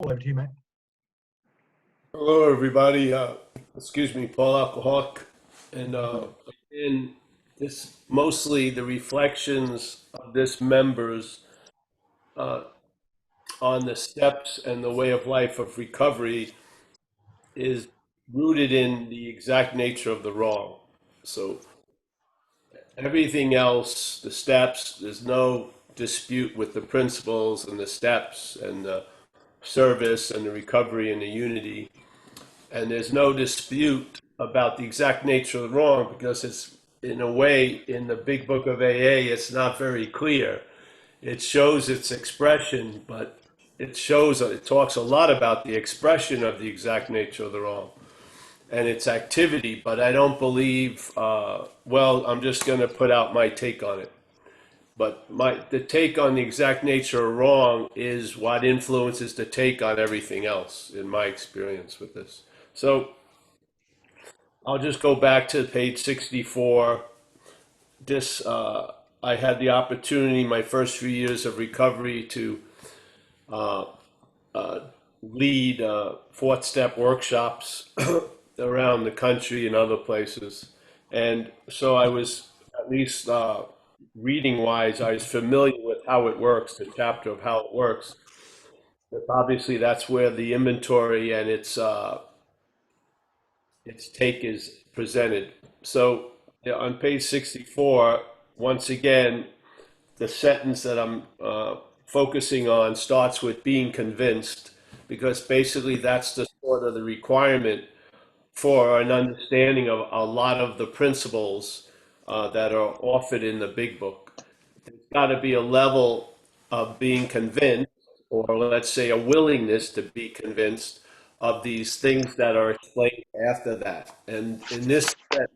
Over to you, mate. Hello, everybody. Excuse me, Paul Alcoholic. And again, this mostly the reflections of this members uh, on the steps and the way of life of recovery is rooted in the exact nature of the wrong. So everything else, the steps, there's no dispute with the principles and the steps and the service and the recovery and the unity. And there's no dispute about the exact nature of the wrong because it's, in a way, in the big book of AA, it's not very clear. It shows its expression, but it talks a lot about the expression of the exact nature of the wrong and its activity, but I don't believe, well, I'm just going to put out my take on it. But the take on the exact nature of wrong is what influences the take on everything else, in my experience with this. So I'll just go back to page 64. This, I had the opportunity my first few years of recovery to uh, uh, lead fourth step workshops around the country and other places. And so I was, at least reading wise, I was familiar with how it works, the chapter of how it works. But obviously, that's where the inventory and its take is presented. So yeah, on page 64, once again, the sentence that I'm focusing on starts with being convinced, because basically that's the sort of the requirement for an understanding of a lot of the principles that are offered in the big book. There's got to be a level of being convinced, or let's say a willingness to be convinced of these things that are explained after that. And in this sense,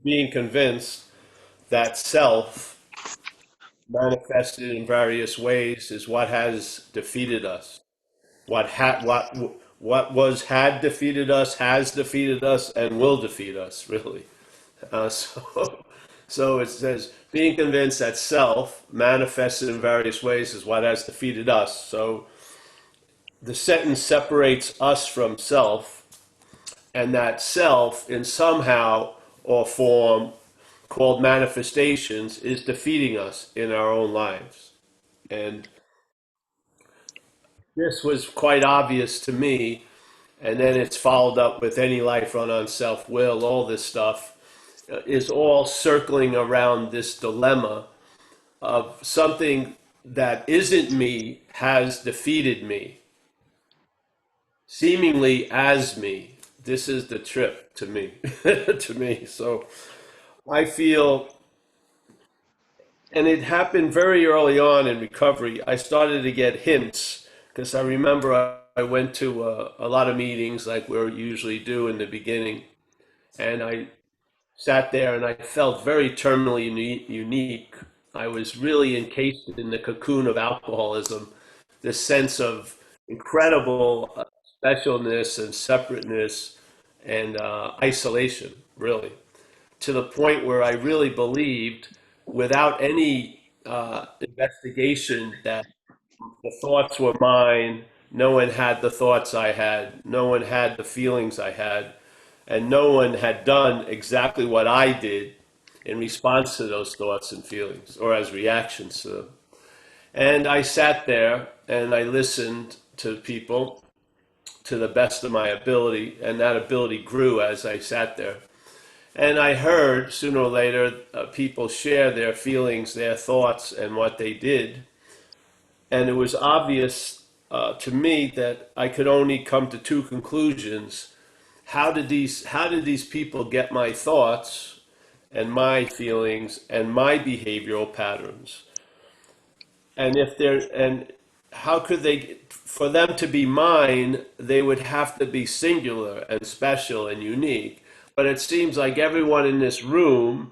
being convinced that self manifested in various ways is what has defeated us. What was had defeated us, has defeated us, and will defeat us. Really. So, so it says being convinced that self manifested in various ways is what has defeated us. So the sentence separates us from self, and that self, in somehow or form called manifestations, is defeating us in our own lives. And this was quite obvious to me. And then it's followed up with any life run on self will, all this stuff is all circling around this dilemma of something that isn't me has defeated me, seemingly as me. This is the trip to me, to me. So I feel, and it happened very early on in recovery. I started to get hints because I remember I went to a lot of meetings like we usually do in the beginning, and I sat there and I felt very terminally unique. I was really encased in the cocoon of alcoholism, this sense of incredible specialness and separateness and isolation, really, to the point where I really believed, without any investigation, that the thoughts were mine. No one had the thoughts I had. No one had the feelings I had. And no one had done exactly what I did in response to those thoughts and feelings or as reactions to them. And I sat there and I listened to people to the best of my ability, and that ability grew as I sat there. And I heard sooner or later people share their feelings, their thoughts, and what they did. And it was obvious to me that I could only come to two conclusions. How did these people get my thoughts and my feelings and my behavioral patterns? And if they're and how could they, for them to be mine, they would have to be singular and special and unique. But it seems like everyone in this room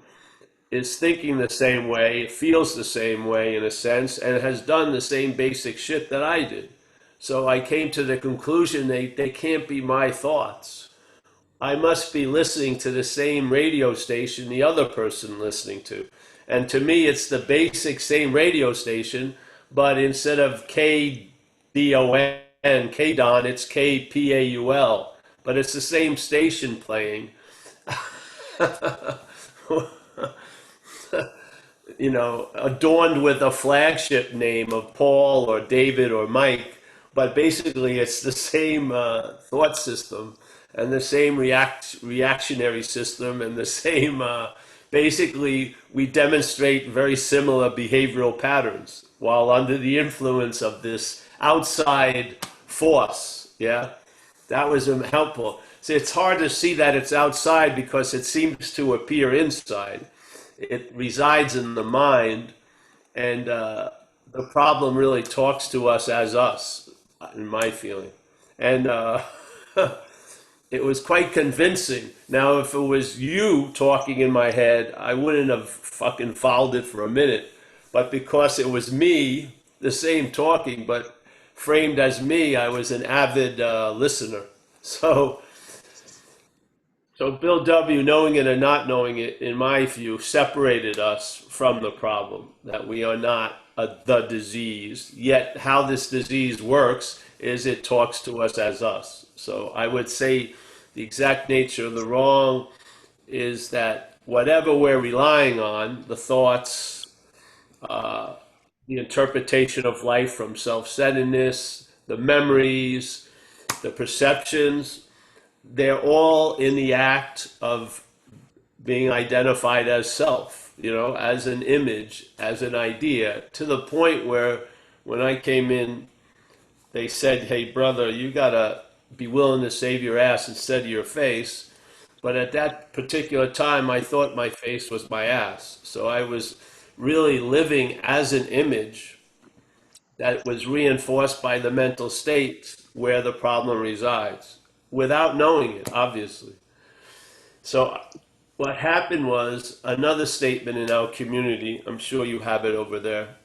is thinking the same way, feels the same way in a sense, and has done the same basic shit that I did. So I came to the conclusion they can't be my thoughts. I must be listening to the same radio station the other person listening to. And to me, it's the basic same radio station, but instead of KBON, KDON, it's KPAUL, but it's the same station playing, adorned with a flagship name of Paul or David or Mike, but basically it's the same thought system and the same reactionary system and the same. Basically, we demonstrate very similar behavioral patterns while under the influence of this outside force. Yeah, that was helpful. So it's hard to see that it's outside because it seems to appear inside. It resides in the mind, and the problem really talks to us as us, in my feeling. And it was quite convincing. Now, if it was you talking in my head, I wouldn't have fucking followed it for a minute. But because it was me, the same talking, but framed as me, I was an avid listener. So so Bill W., knowing it or not knowing it, in my view, separated us from the problem, that we are not the disease. Yet how this disease works is it talks to us as us. So I would say the exact nature of the wrong is that whatever we're relying on, the thoughts, the interpretation of life from self-centeredness, the memories, the perceptions, they're all in the act of being identified as self, as an image, as an idea, to the point where when I came in, they said, hey, brother, you got to be willing to save your ass instead of your face. But at that particular time, I thought my face was my ass. So I was really living as an image that was reinforced by the mental state where the problem resides, without knowing it, obviously. So what happened was another statement in our community, I'm sure you have it over there,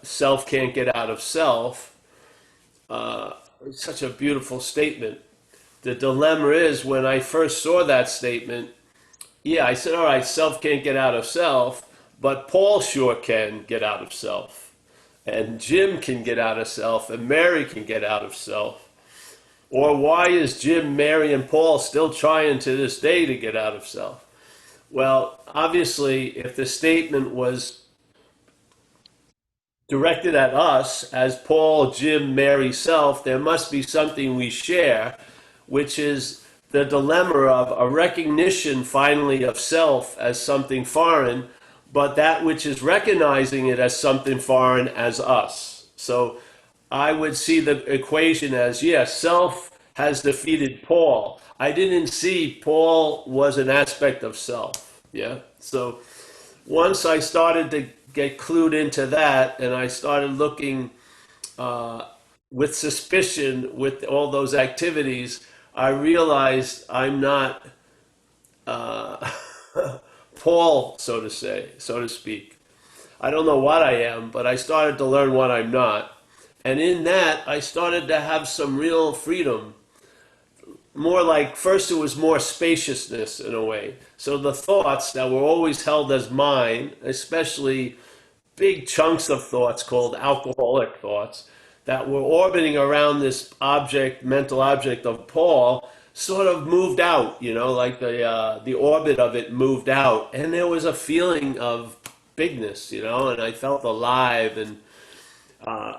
self can't get out of self. It's such a beautiful statement. The dilemma is when I first saw that statement, yeah, I said, all right, self can't get out of self, but Paul sure can get out of self. And Jim can get out of self, and Mary can get out of self. Or why is Jim, Mary, and Paul still trying to this day to get out of self? Well, obviously, if the statement was directed at us as Paul, Jim, Mary, self, there must be something we share, which is the dilemma of a recognition finally of self as something foreign, but that which is recognizing it as something foreign as us. So I would see the equation as, yes, self has defeated Paul. I didn't see Paul was an aspect of self. Yeah. So once I started to get clued into that, and I started looking with suspicion with all those activities, I realized I'm not Paul, so to say, so to speak. I don't know what I am, but I started to learn what I'm not. And in that, I started to have some real freedom. More like, first it was more spaciousness in a way. So the thoughts that were always held as mine, especially big chunks of thoughts called alcoholic thoughts, that were orbiting around this object, mental object of Paul, sort of moved out, like the orbit of it moved out. And there was a feeling of bigness, and I felt alive uh,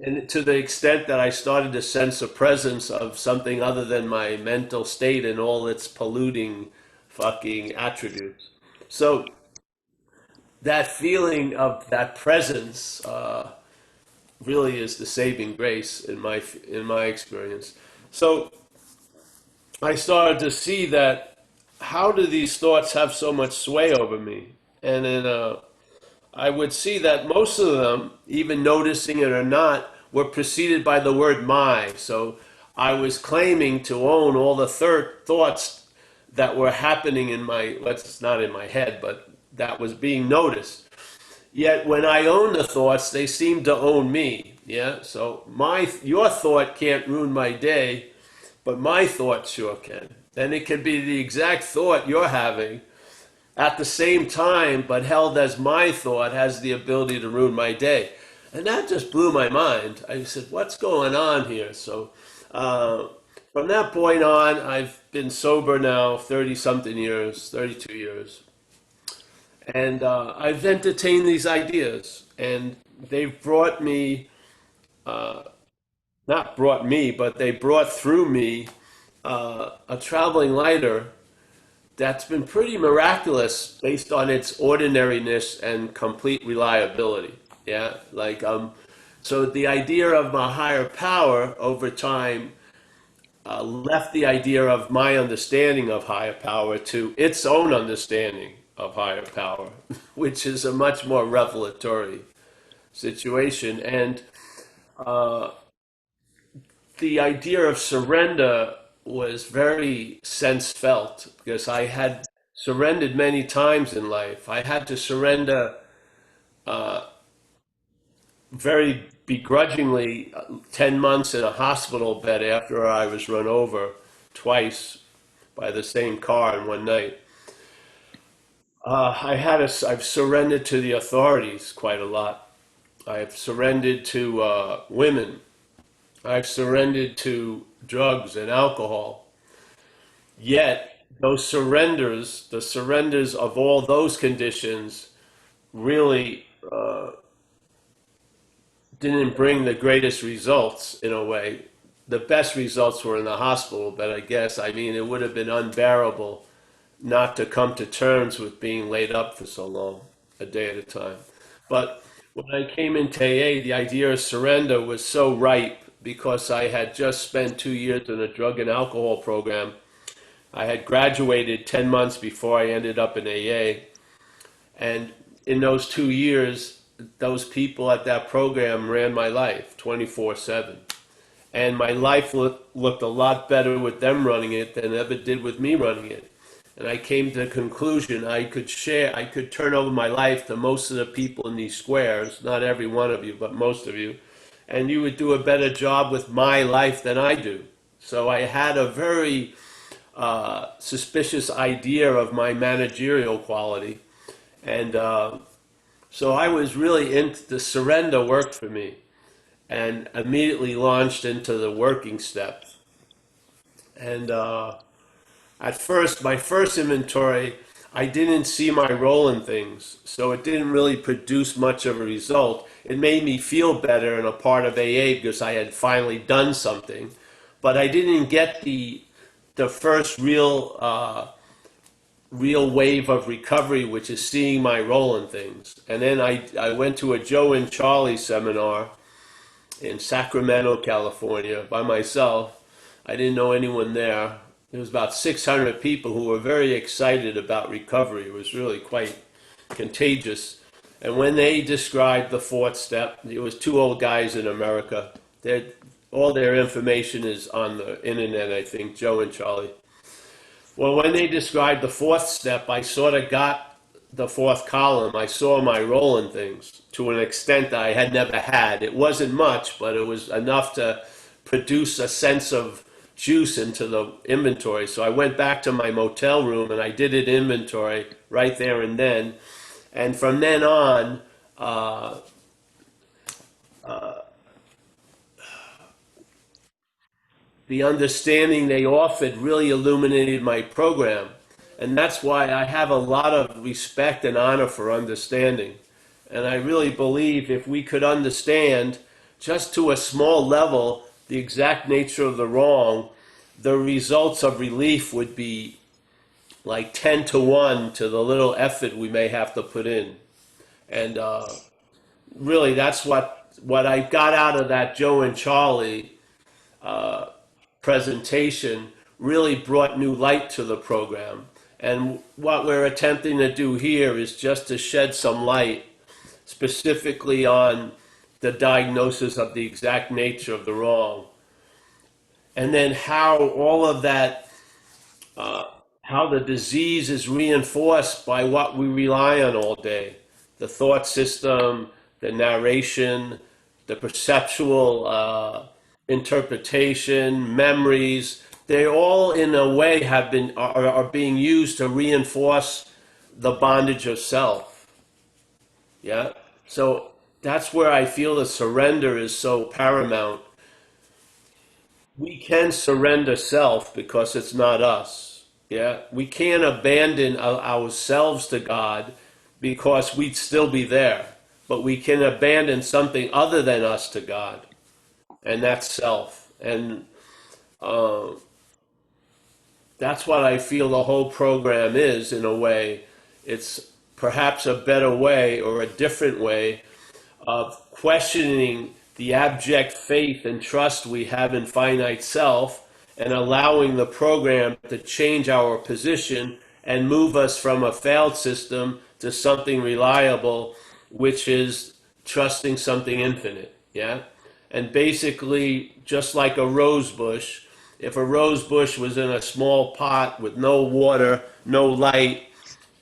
and to the extent that I started to sense a presence of something other than my mental state and all its polluting fucking attributes. So that feeling of that presence really is the saving grace in my experience. So I started to see that how do these thoughts have so much sway over me? And then I would see that most of them, even noticing it or not, were preceded by the word my. So I was claiming to own all the third thoughts that were happening in my, well, it's not in my head, but that was being noticed. Yet when I own the thoughts, they seem to own me. Yeah. So your thought can't ruin my day, but my thought sure can. And it could be the exact thought you're having at the same time, but held as my thought has the ability to ruin my day. And that just blew my mind. I said, what's going on here? So uh, from that point on, I've been sober now 30 something years, 32 years. And I've entertained these ideas, and they've brought me, not brought me, but they brought through me a traveling lighter that's been pretty miraculous based on its ordinariness and complete reliability. Yeah, so the idea of a higher power over time left the idea of my understanding of higher power to its own understanding of higher power, which is a much more revelatory situation. And the idea of surrender was very sense felt because I had surrendered many times in life. I had to surrender very begrudgingly 10 months in a hospital bed after I was run over twice by the same car in one night. I've surrendered to the authorities quite a lot. I've surrendered to women. I've surrendered to drugs and alcohol. Yet, those surrenders, the surrenders of all those conditions, really didn't bring the greatest results in a way. The best results were in the hospital, but I guess, I mean, it would have been unbearable not to come to terms with being laid up for so long, a day at a time. But when I came into AA, the idea of surrender was so ripe because I had just spent 2 years in a drug and alcohol program. I had graduated 10 months before I ended up in AA. And in those 2 years, those people at that program ran my life 24/7. And my life looked a lot better with them running it than it ever did with me running it. And I came to the conclusion I could turn over my life to most of the people in these squares, not every one of you, but most of you, and you would do a better job with my life than I do. So I had a very suspicious idea of my managerial quality. And so I was really into the surrender worked for me and immediately launched into the working steps. And at first, my first inventory, I didn't see my role in things, so it didn't really produce much of a result. It made me feel better and a part of AA because I had finally done something, but I didn't get the first real wave of recovery, which is seeing my role in things. And then I went to a Joe and Charlie seminar in Sacramento, California, by myself. I didn't know anyone there. There was about 600 people who were very excited about recovery. It was really quite contagious. And when they described the fourth step, it was two old guys in America. All their information is on the internet, I think, Joe and Charlie. Well, when they described the fourth step, I sort of got the fourth column. I saw my role in things to an extent that I had never had. It wasn't much, but it was enough to produce a sense of juice into the inventory. So I went back to my motel room and I did an inventory right there and then. And from then on, the understanding they offered really illuminated my program. And that's why I have a lot of respect and honor for understanding. And I really believe if we could understand just to a small level the exact nature of the wrong, the results of relief would be like 10 to 1 to the little effort we may have to put in. And really, that's what I got out of that Joe and Charlie presentation really brought new light to the program. And what we're attempting to do here is just to shed some light specifically on the diagnosis of the exact nature of the wrong. And then how all of that, how the disease is reinforced by what we rely on all day. The thought system, the narration, the perceptual interpretation, memories, they all in a way are being used to reinforce the bondage of self. Yeah. So that's where I feel the surrender is so paramount. We can surrender self because it's not us. Yeah, we can't abandon ourselves to God because we'd still be there. But we can abandon something other than us to God, and that's self. And uh, that's what I feel the whole program is, in a way. It's perhaps a better way or a different way of questioning the abject faith and trust we have in finite self and allowing the program to change our position and move us from a failed system to something reliable, which is trusting something infinite. Yeah. And basically, just like a rose bush, if a rose bush was in a small pot with no water, no light,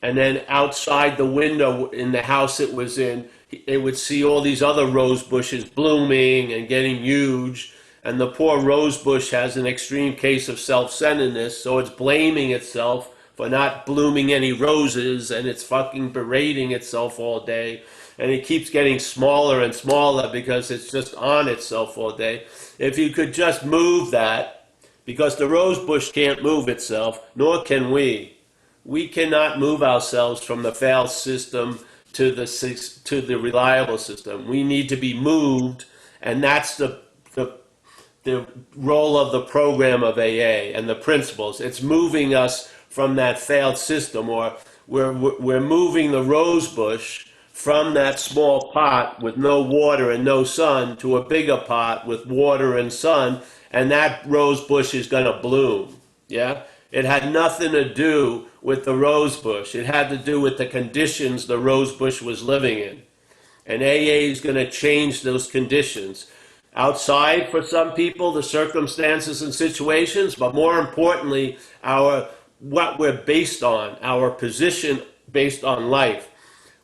and then outside the window in the house it was in, it would see all these other rose bushes blooming and getting huge. And the poor rose bush has an extreme case of self-centeredness, so it's blaming itself for not blooming any roses, and it's fucking berating itself all day. And it keeps getting smaller and smaller because it's just on itself all day. If you could just move that, because the rose bush can't move itself, nor can we. We cannot move ourselves from the failed system to the reliable system. We need to be moved, and that's the the role of the program of AA and the principles. It's moving us from that failed system, or we're moving the rose bush from that small pot with no water and no sun to a bigger pot with water and sun, and that rose bush is going to bloom. Yeah? It had nothing to do with the rose bush. It had to do with the conditions the rose bush was living in. And AA is going to change those conditions. Outside, for some people, the circumstances and situations, but more importantly, our what we're based on, our position based on life,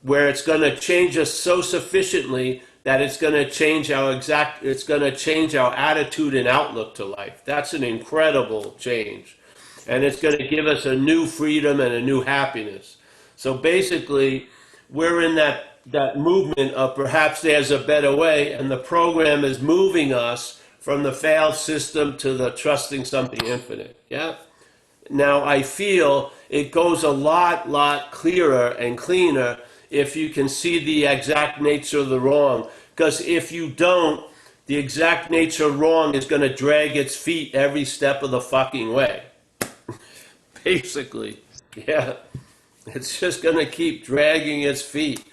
where it's going to change us so sufficiently that it's going to change our attitude and outlook to life. That's an incredible change. And it's going to give us a new freedom and a new happiness. So basically, we're in that movement of perhaps there's a better way, and the program is moving us from the failed system to the trusting something infinite. Yeah? Now, I feel it goes a lot clearer and cleaner if you can see the exact nature of the wrong. Because if you don't, the exact nature of wrong is going to drag its feet every step of the fucking way. Basically, yeah. It's just going to keep dragging its feet.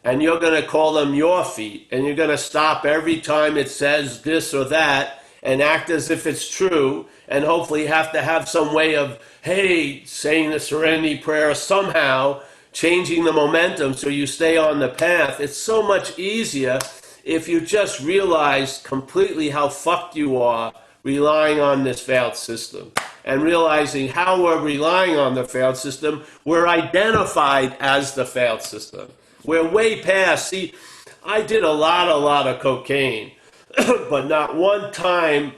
And you're going to call them your feet. And you're going to stop every time it says this or that and act as if it's true. And hopefully have to have some way of, hey, saying the serenity prayer somehow, changing the momentum so you stay on the path. It's so much easier if you just realize completely how fucked you are relying on this failed system. And realizing how we're relying on the failed system, we're identified as the failed system. We're way past. See, I did a lot of cocaine, but not one time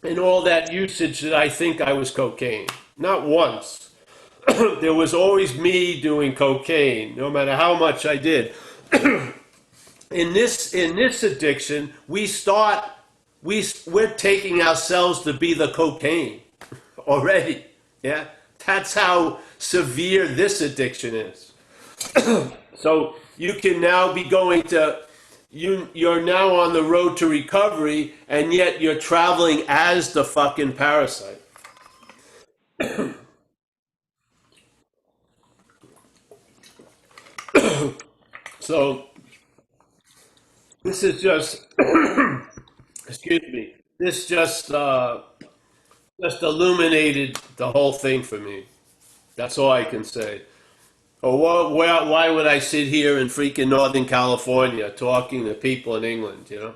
in all that usage did I think I was cocaine. Not once. There was always me doing cocaine, no matter how much I did. In this addiction, we're taking ourselves to be the cocaine already. Yeah, that's how severe this addiction is. So you can now be going to you're now on the road to recovery, and yet you're traveling as the fucking parasite. So this is just excuse me. This just illuminated the whole thing for me. That's all I can say. Or why would I sit here in freaking Northern California talking to people in England, you know?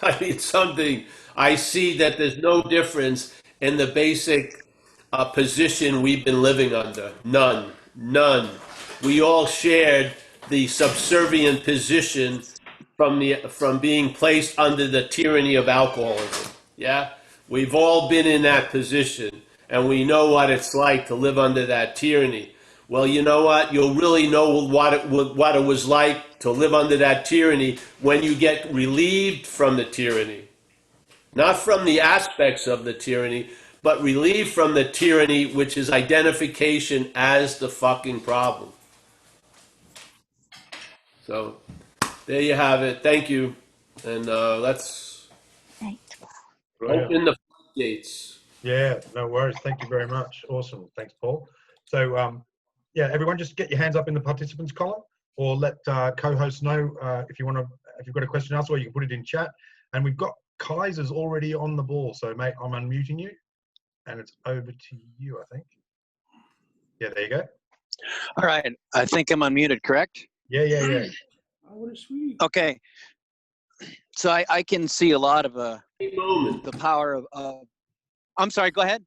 I mean, something, I see that there's no difference in the basic position we've been living under. None. None. We all shared the subservient position from being placed under the tyranny of alcoholism. Yeah? We've all been in that position, and we know what it's like to live under that tyranny. Well, you know what? You'll really know what it was like to live under that tyranny when you get relieved from the tyranny. Not from the aspects of the tyranny, but relieved from the tyranny, which is identification as the fucking problem. So there you have it. Thank you. And let's Thanks. Brilliant. open the floodgates. Yeah, no worries. Thank you very much. Awesome. Thanks, Paul. So, yeah, everyone, just get your hands up in the participants column, or let co-hosts know if you've got a question to ask, or you can put it in chat. And we've got Kaiser's already on the ball, so mate, I'm unmuting you, and it's over to you, I think. Yeah, there you go. All right. I think I'm unmuted, correct? Yeah. Oh, what a sweet Okay. So I can see a lot of moment. the power of I'm sorry, go ahead.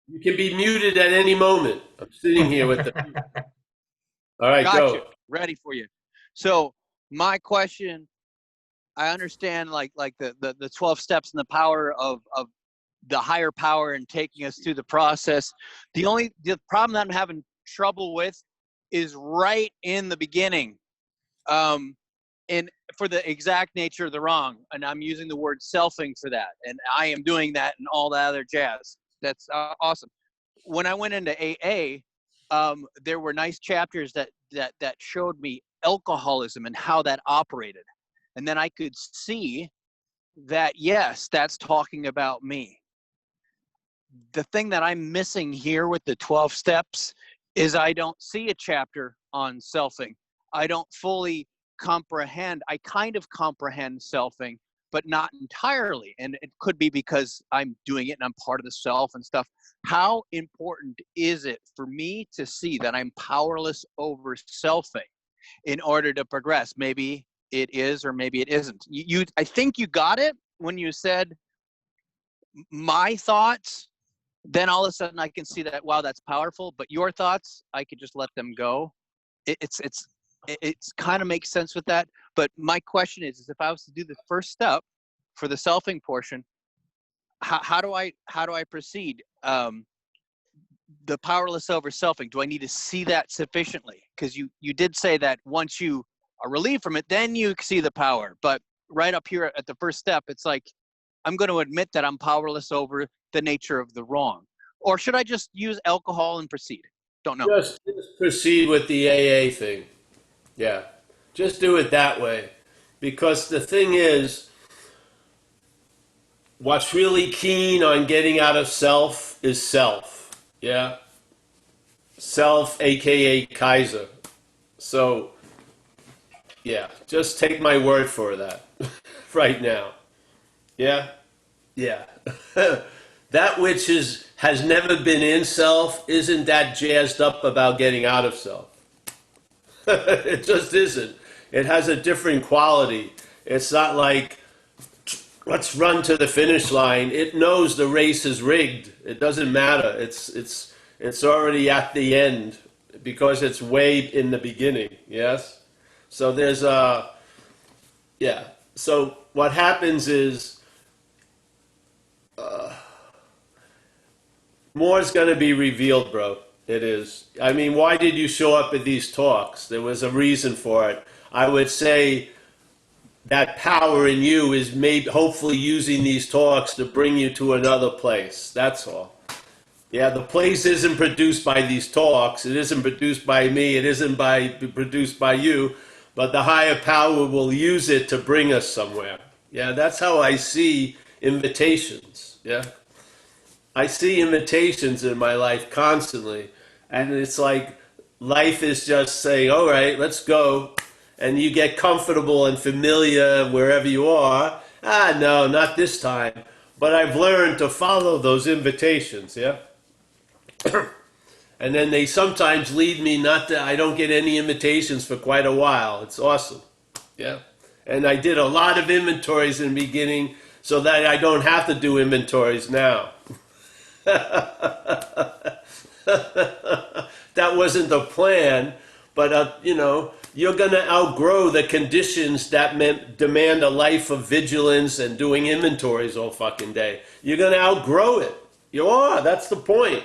You can be muted at any moment. I'm sitting here with the. All right, Gotcha. go. Ready for you. So my question, I understand like the 12 steps and the power of the higher power and taking us through the process. The problem that I'm having trouble with is right in the beginning. And for the exact nature of the wrong, and I'm using the word selfing for that, and I am doing that and all that other jazz. That's awesome. When I went into AA, there were nice chapters that showed me alcoholism and how that operated, and then I could see that yes, that's talking about me. The thing that I'm missing here with the 12 steps is I don't see a chapter on selfing. I don't fully comprehend. I kind of comprehend selfing, but not entirely. And it could be because I'm doing it and I'm part of the self and stuff. How important is it for me to see that I'm powerless over selfing in order to progress? Maybe it is, or maybe it isn't. I think you got it when you said my thoughts. Then all of a sudden I can see that, wow, that's powerful. But your thoughts, I could just let them go. It's kind of makes sense with that. But my question is if I was to do the first step for the selfing portion, how do I proceed? The powerless over selfing, do I need to see that sufficiently? Because you did say that once you are relieved from it, then you see the power. But right up here at the first step, it's like, I'm going to admit that I'm powerless over the nature of the wrong. Or should I just use alcohol and proceed? Don't know. Just proceed with the AA thing. Yeah. Just do it that way. Because the thing is, what's really keen on getting out of self is self. Yeah. Self, aka Kaiser. So, yeah, just take my word for that right now. Yeah? Yeah. That which has never been in self isn't that jazzed up about getting out of self. It just isn't. It has a different quality. It's not like, let's run to the finish line. It knows the race is rigged. It doesn't matter. It's already at the end because it's way in the beginning. Yes? So there's a, yeah. So what happens is, more is going to be revealed, bro. It is. I mean, why did you show up at these talks? There was a reason for it. I would say that power in you is maybe, hopefully, using these talks to bring you to another place. That's all. Yeah, the place isn't produced by these talks. It isn't produced by me. It isn't produced by you. But the higher power will use it to bring us somewhere. Yeah, that's how I see invitations. Yeah. I see invitations in my life constantly. And it's like life is just saying, all right, let's go. And you get comfortable and familiar wherever you are. Ah, no, not this time. But I've learned to follow those invitations, yeah? And then they sometimes lead me I don't get any invitations for quite a while. It's awesome, yeah? And I did a lot of inventories in the beginning so that I don't have to do inventories now. That wasn't the plan, but you're going to outgrow the conditions that demand a life of vigilance and doing inventories all fucking day. You're going to outgrow it. You are. That's the point.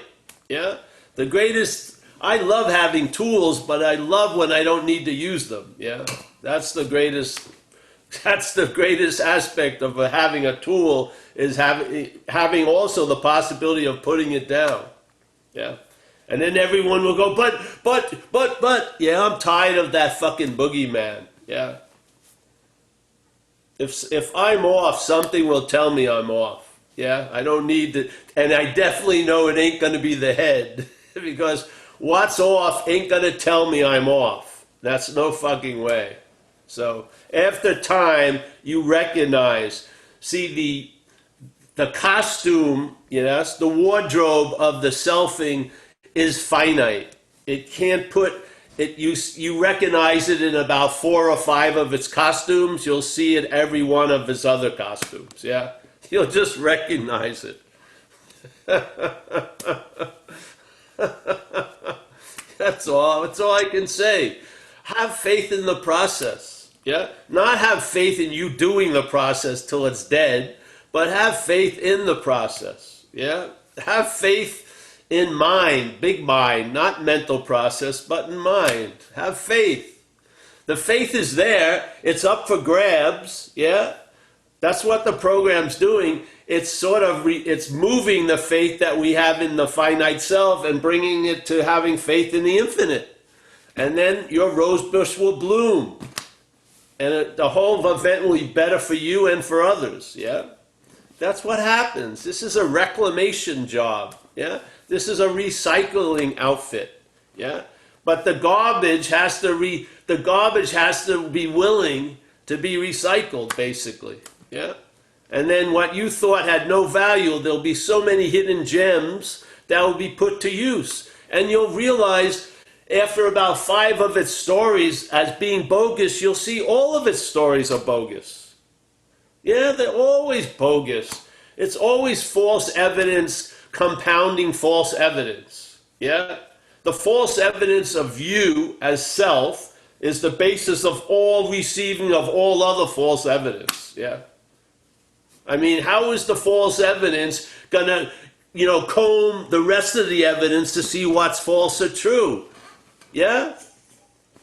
Yeah. The greatest I love having tools, but I love when I don't need to use them. Yeah, that's the greatest. That's the greatest aspect of having a tool is having also the possibility of putting it down. Yeah, and then everyone will go, but. Yeah, I'm tired of that fucking boogeyman. Yeah. If I'm off, something will tell me I'm off. Yeah, I don't need to, and I definitely know it ain't gonna be the head because what's off ain't gonna tell me I'm off. That's no fucking way. So after time, you recognize, see the costume, yes, the wardrobe of the selfing is finite. It can't put it. You recognize it in about 4 or 5 of its costumes. You'll see it every one of its other costumes. Yeah, you'll just recognize it. That's all. That's all I can say. Have faith in the process. Yeah, not have faith in you doing the process till it's dead, but have faith in the process. Yeah, have faith in mind, big mind, not mental process, but in mind. Have faith. The faith is there. It's up for grabs. Yeah, that's what the program's doing. It's sort of it's moving the faith that we have in the finite self and bringing it to having faith in the infinite. And then your rosebush will bloom. And the whole event will be better for you and for others. Yeah? That's what happens. This is a reclamation job. Yeah? This is a recycling outfit. Yeah? But the garbage has to be willing to be recycled, basically. Yeah? And then what you thought had no value, there'll be so many hidden gems that will be put to use. And you'll realize after about 5 of its stories as being bogus, you'll see all of its stories are bogus. Yeah, they're always bogus. It's always false evidence compounding false evidence. Yeah? The false evidence of you as self is the basis of all receiving of all other false evidence. Yeah? I mean, how is the false evidence going to, comb the rest of the evidence to see what's false or true? Yeah?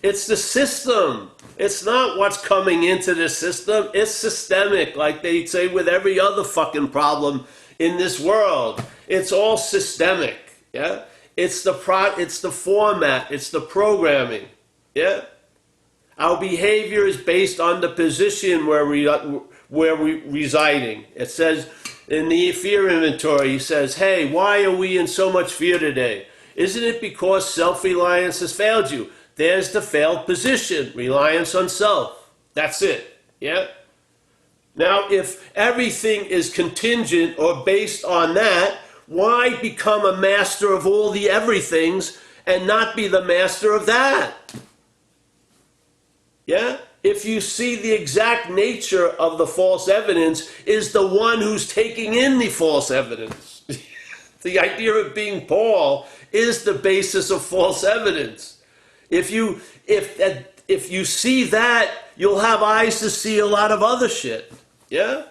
It's the system. It's not what's coming into the system. It's systemic, like they say with every other fucking problem in this world. It's all systemic. Yeah? It's the format. It's the programming. Yeah? Our behavior is based on the position where we're residing. It says in the fear inventory, he says, hey, why are we in so much fear today? Isn't it because self-reliance has failed you? There's the failed position, reliance on self. That's it. Yeah? Now, if everything is contingent or based on that, why become a master of all the everythings and not be the master of that? Yeah? If you see the exact nature of the false evidence is the one who's taking in the false evidence. The idea of being Paul is the basis of false evidence. If you see that, you'll have eyes to see a lot of other shit. Yeah?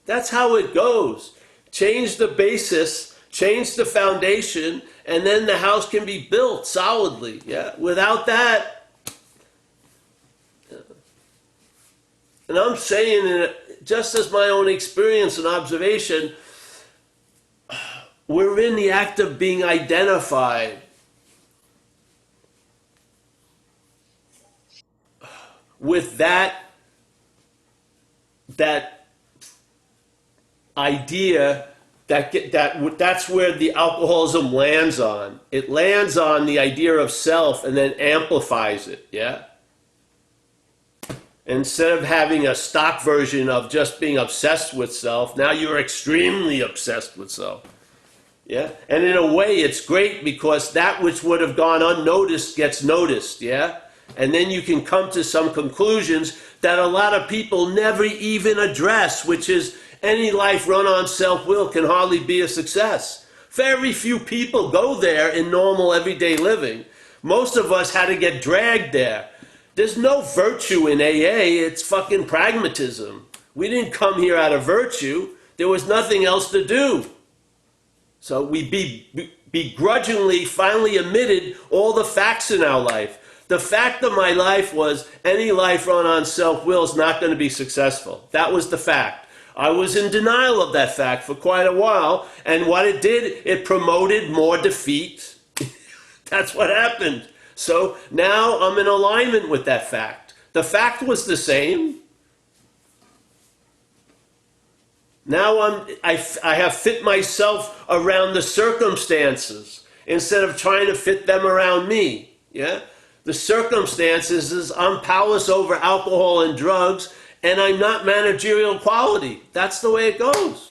That's how it goes. Change the basis, change the foundation, and then the house can be built solidly. Yeah? Without that, and I'm saying, just as my own experience and observation, we're in the act of being identified with that idea that's where the alcoholism lands on. It lands on the idea of self and then amplifies it. Yeah. Instead of having a stock version of just being obsessed with self, now you're extremely obsessed with self. Yeah? And in a way, it's great because that which would have gone unnoticed gets noticed. Yeah? And then you can come to some conclusions that a lot of people never even address, which is any life run on self-will can hardly be a success. Very few people go there in normal everyday living. Most of us had to get dragged there. There's no virtue in AA, it's fucking pragmatism. We didn't come here out of virtue. There was nothing else to do. So we begrudgingly finally admitted all the facts in our life. The fact of my life was any life run on self-will is not going to be successful. That was the fact. I was in denial of that fact for quite a while, and what it did, it promoted more defeat. That's what happened. So now I'm in alignment with that fact. The fact was the same. Now I have fit myself around the circumstances instead of trying to fit them around me. Yeah? The circumstances is I'm powerless over alcohol and drugs, and I'm not managerial quality. That's the way it goes.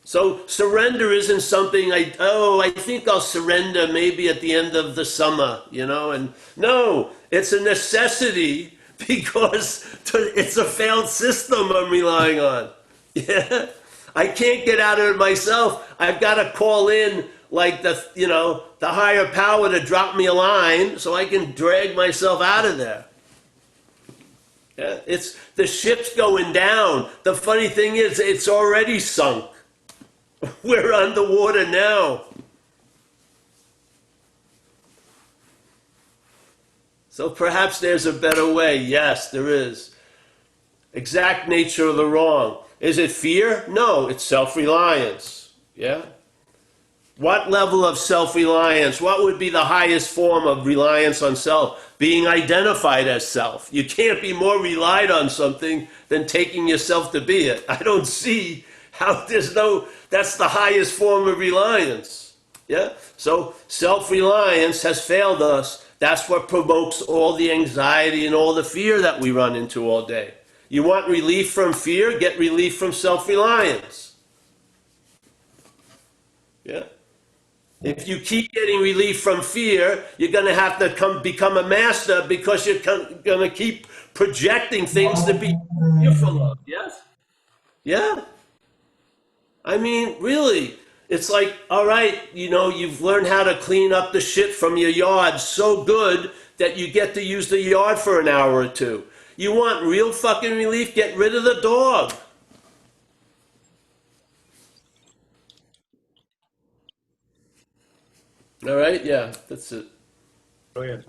So surrender isn't something I think I'll surrender maybe at the end of the summer, and no, it's a necessity because it's a failed system I'm relying on. Yeah. I can't get out of it myself. I've got to call in like the higher power to drop me a line so I can drag myself out of there. Yeah. It's the ship's going down. The funny thing is it's already sunk. We're underwater now. So perhaps there's a better way. Yes, there is. Exact nature of the wrong. Is it fear? No, it's self-reliance. Yeah? What level of self-reliance? What would be the highest form of reliance on self? Being identified as self. You can't be more relied on something than taking yourself to be it. I don't see how that's the highest form of reliance. Yeah? So self-reliance has failed us. That's what provokes all the anxiety and all the fear that we run into all day. You want relief from fear? Get relief from self-reliance. Yeah? If you keep getting relief from fear, you're going to have to become a master because you're going to keep projecting things to be fearful of. Yes? Yeah? I mean, really, it's like, all right, you've learned how to clean up the shit from your yard so good that you get to use the yard for an hour or two. You want real fucking relief? Get rid of the dog. All right, yeah, that's it. Brilliant.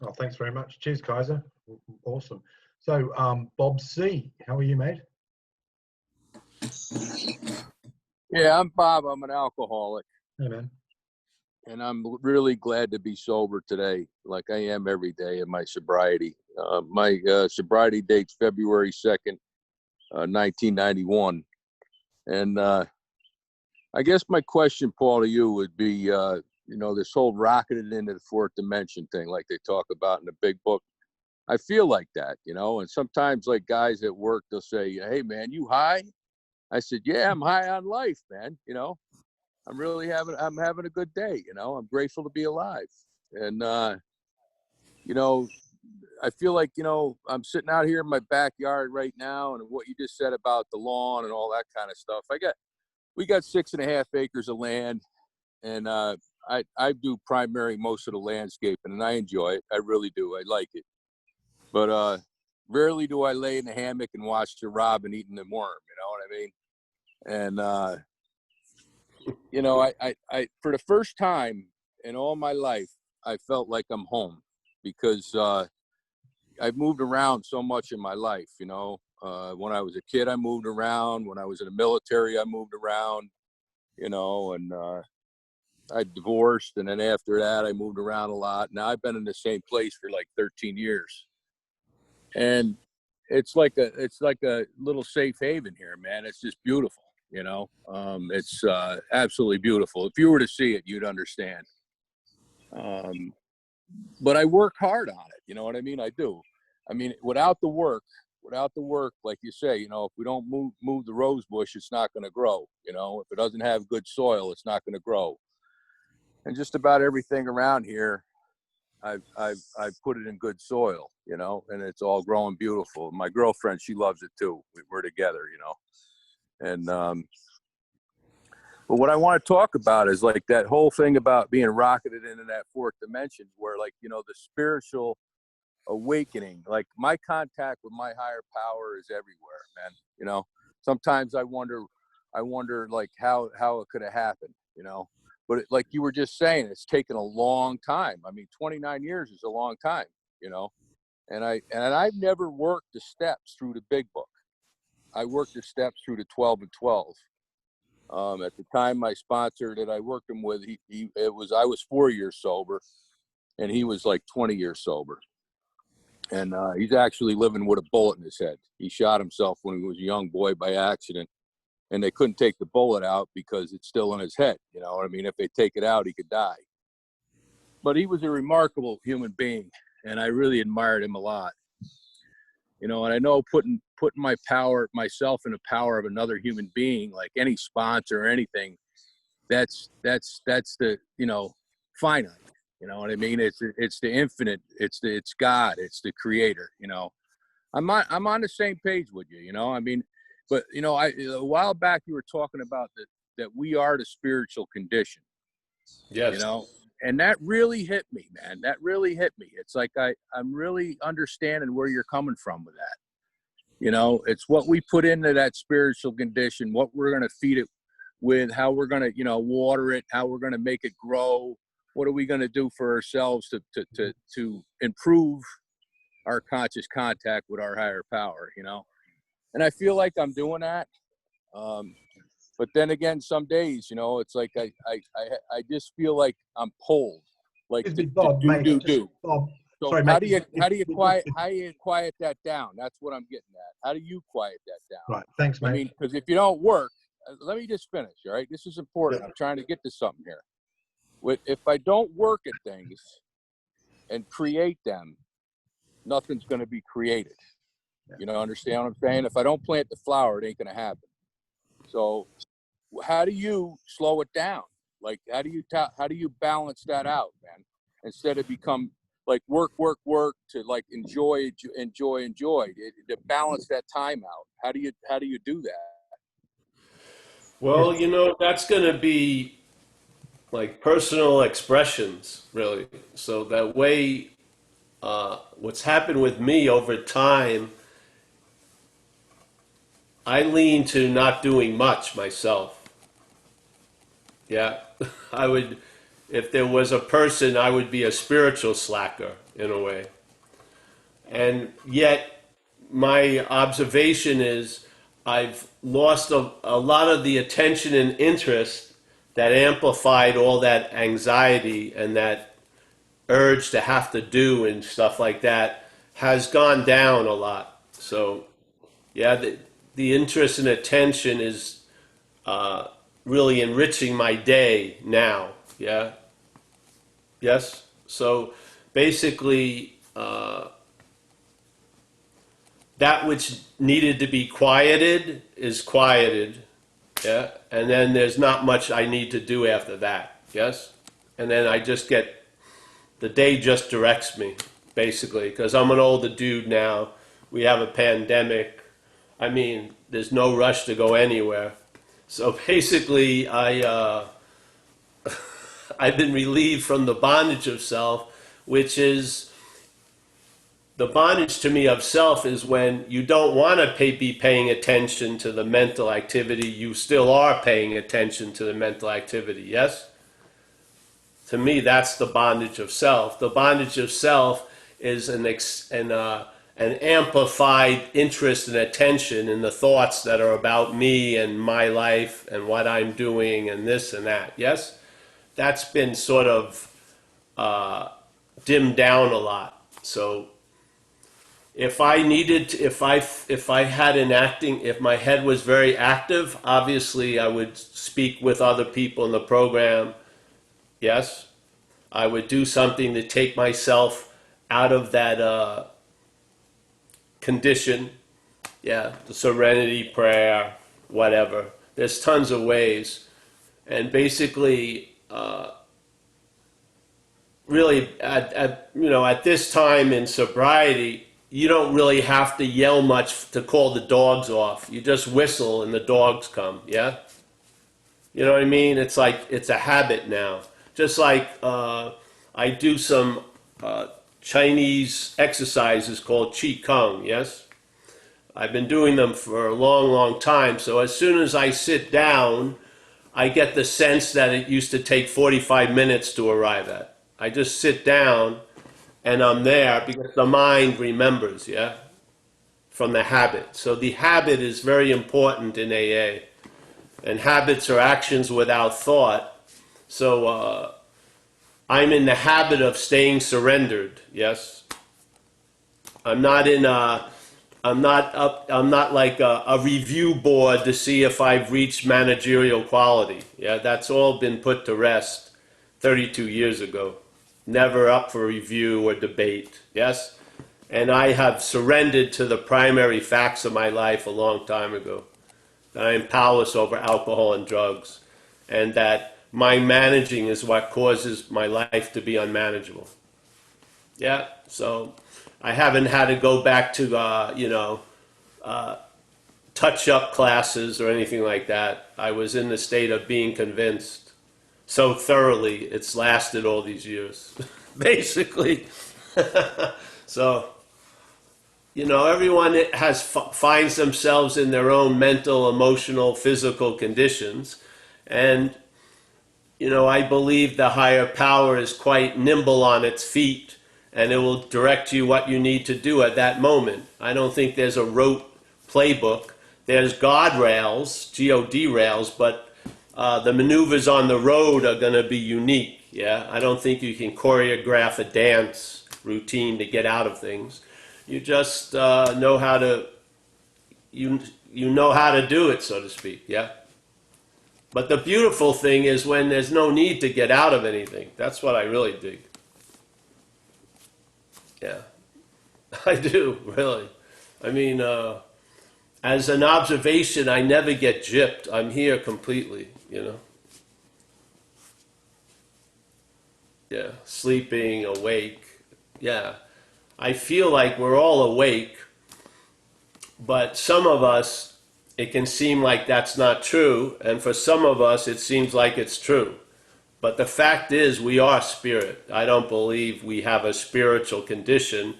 Oh, thanks very much. Cheers, Kaiser. Awesome. So, Bob C, how are you, mate? Yeah, I'm Bob. I'm an alcoholic, Hey, man. and I'm really glad to be sober today, like I am every day in my sobriety. My sobriety date's February 2nd, 1991. And I guess my question, Paul, to you would be, this whole rocketed into the fourth dimension thing, like they talk about in the big book. I feel like that, and sometimes like guys at work, they'll say, "Hey, man, you high?" I said, "Yeah, I'm high on life, man. I'm having a good day. I'm grateful to be alive." And, I feel like, I'm sitting out here in my backyard right now, and what you just said about the lawn and all that kind of stuff. We got 6.5 acres of land, and, I do primary most of the landscaping, and I enjoy it. I really do. I like it. But, rarely do I lay in the hammock and watch the robin eating the worm. You know what I mean? And, I for the first time in all my life, I felt like I'm home because I've moved around so much in my life. When I was a kid, I moved around. When I was in the military, I moved around. And I divorced, and then after that, I moved around a lot. Now I've been in the same place for like 13 years, and it's like a little safe haven here, man. It's just beautiful. It's absolutely beautiful. If you were to see it, you'd understand. But I work hard on it. You know what I mean? I do. I mean, without the work, like you say, if we don't move the rose bush, it's not going to grow. If it doesn't have good soil, it's not going to grow. And just about everything around here, I've put it in good soil, and it's all growing beautiful. My girlfriend, she loves it too. We're together, and but what I want to talk about is like that whole thing about being rocketed into that fourth dimension where like, the spiritual awakening, like my contact with my higher power is everywhere, man. Sometimes I wonder like how it could have happened. you know. But like you were just saying, it's taken a long time. I mean, 29 years is a long time, you know. And I've never worked the steps through the big book. I worked the steps through the 12 and 12. At the time, my sponsor that I worked him with, I was 4 years sober, and he was like 20 years sober. And he's actually living with a bullet in his head. He shot himself when he was a young boy by accident, and they couldn't take the bullet out because it's still in his head. You know what I mean? If they take it out, he could die. But he was a remarkable human being, and I really admired him a lot. You know, and I know putting myself in the power of another human being, like any sponsor or anything, that's the, you know, finite. You know what I mean? It's the infinite. It's God. It's the creator. You know, I'm on the same page with you. You know, I mean, but you know, a while back you were talking about that we are the spiritual condition. Yes. You know, and that really hit me, man. That really hit me. It's like I'm really understanding where you're coming from with that. You know, it's what we put into that spiritual condition, what we're going to feed it with, how we're going to, you know, water it, how we're going to make it grow. What are we going to do for ourselves to improve our conscious contact with our higher power, you know? And I feel like I'm doing that. But then again, some days, you know, it's like I just feel like I'm pulled, like Excuse me, Bob, do. Bob, So sorry, how mate, do you quiet that down? That's what I'm getting at. How do you quiet that down? Right, thanks, mate. I mean, because if you don't work, let me just finish. All right, this is important. Yeah. I'm trying to get to something here. If I don't work at things and create them, nothing's going to be created. You know, understand what I'm saying? If I don't plant the flower, it ain't going to happen. So how do you slow it down? Like, how do you balance that out, man? Instead of become like work to like enjoy, to balance that time out. How do you do that? Well, you know, that's going to be like personal expressions, really. So that way, what's happened with me over time, I lean to not doing much myself. Yeah, I would, if there was a person, I would be a spiritual slacker in a way. And yet, my observation is I've lost a lot of the attention and interest that amplified all that anxiety and that urge to have to do and stuff like that has gone down a lot. So, yeah, the interest and attention is really enriching my day now. Yeah. Yes. So basically, that which needed to be quieted is quieted. Yeah. And then there's not much I need to do after that. Yes. And then I just get, the day just directs me, basically, because I'm an older dude now. We have a pandemic. I mean, there's no rush to go anywhere. So basically, I've been relieved from the bondage of self, which is the bondage to me of self is when you don't want to be paying attention to the mental activity, you still are paying attention to the mental activity, yes? To me, that's the bondage of self. The bondage of self is an amplified interest and attention in the thoughts that are about me and my life and what I'm doing and this and that, yes? That's been sort of dimmed down a lot. So if I needed to, if I had an acting, if my head was very active, obviously I would speak with other people in the program. Yes, I would do something to take myself out of that condition. Yeah, the serenity prayer, whatever. There's tons of ways, and basically, really, at this time in sobriety, you don't really have to yell much to call the dogs off. You just whistle and the dogs come. Yeah, you know what I mean? It's like it's a habit now. Just like I do some Chinese exercises called Qi Kong. Yes, I've been doing them for a long, long time. So as soon as I sit down, I get the sense that it used to take 45 minutes to arrive at. I just sit down and I'm there because the mind remembers, yeah, from the habit. So the habit is very important in AA. And habits are actions without thought. So I'm in the habit of staying surrendered, yes. I'm not in a, I'm not like a review board to see if I've reached managerial quality. Yeah, that's all been put to rest 32 years ago. Never up for review or debate. Yes? And I have surrendered to the primary facts of my life a long time ago. That I am powerless over alcohol and drugs. And that my managing is what causes my life to be unmanageable. Yeah? So I haven't had to go back to, touch-up classes or anything like that. I was in the state of being convinced so thoroughly it's lasted all these years, basically. So, everyone finds themselves in their own mental, emotional, physical conditions. And, I believe the higher power is quite nimble on its feet and it will direct you what you need to do at that moment. I don't think there's a rote playbook. There's God rails, G-O-D rails, but the maneuvers on the road are going to be unique. Yeah, I don't think you can choreograph a dance routine to get out of things. You just know how to you know how to do it, so to speak. Yeah. But the beautiful thing is when there's no need to get out of anything. That's what I really dig. Yeah, I do really. I mean, as an observation, I never get gypped. I'm here completely. Yeah, sleeping, awake. Yeah, I feel like we're all awake, but some of us, it can seem like that's not true, and for some of us, it seems like it's true. But the fact is, we are spirit. I don't believe we have a spiritual condition,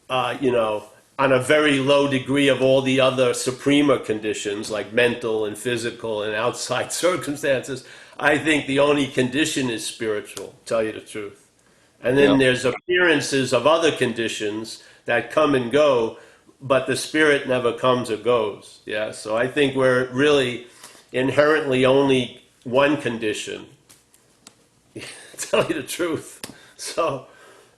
on a very low degree of all the other supremer conditions, like mental and physical and outside circumstances. I think the only condition is spiritual, to tell you the truth. And then there's appearances of other conditions that come and go, but the spirit never comes or goes. Yeah, so I think we're really inherently only one condition, to tell you the truth. So,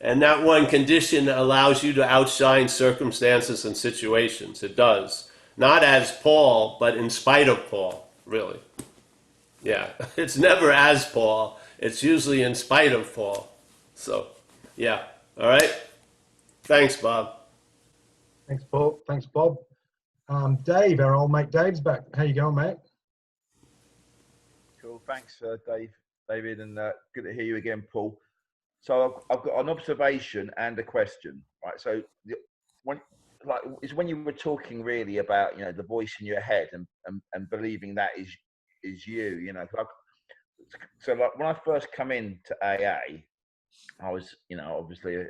and that one condition allows you to outshine circumstances and situations. It does. Not as Paul, but in spite of Paul, really. Yeah, it's never as Paul. It's usually in spite of Paul. So, yeah. All right. Thanks, Bob. Thanks, Paul. Thanks, Bob. Dave, our old mate Dave's back. How you going, mate? Cool. Thanks, David, and good to hear you again, Paul. So I've got an observation and a question, right? So when you were talking really about the voice in your head and believing that is you, so like when I first come into AA, I was obviously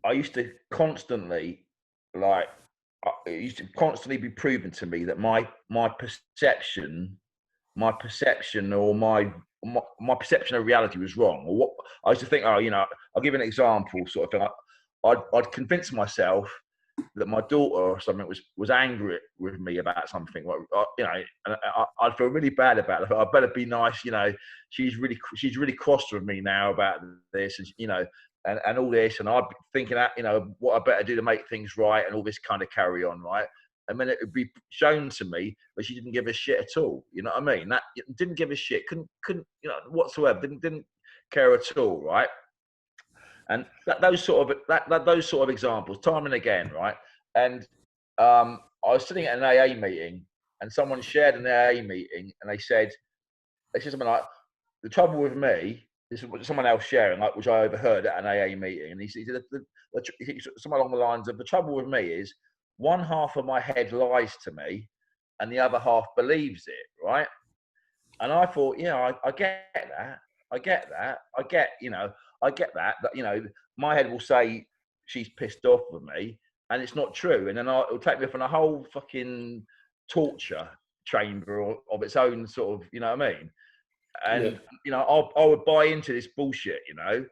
I used to constantly it used to constantly be proven to me that my perception or my perception of reality was wrong. Or what I used to think, I'll give you an example, sort of thing. I'd convince myself that my daughter or something was angry with me about something. And I'd feel really bad about it. I better be nice. She's really cross with me now about this, and all this. And I'd be thinking that what I better do to make things right, and all this kind of carry on, right. And then it would be shown to me that she didn't give a shit at all. You know what I mean? That didn't give a shit, couldn't whatsoever. Didn't care at all, right? And those sort of examples, time and again, right? And I was sitting at an AA meeting, and someone shared an AA meeting, and they said something like, "The trouble with me." This is what someone else sharing, like, which I overheard at an AA meeting, and he said something along the lines of, "The trouble with me is, one half of my head lies to me and the other half believes it," right? And I thought, I get that. I get that. I get that my head will say she's pissed off with me and it's not true. And then it'll take me from a whole fucking torture chamber or of its own sort of, you know what I mean? And Yeah. you know, I would buy into this bullshit, you know.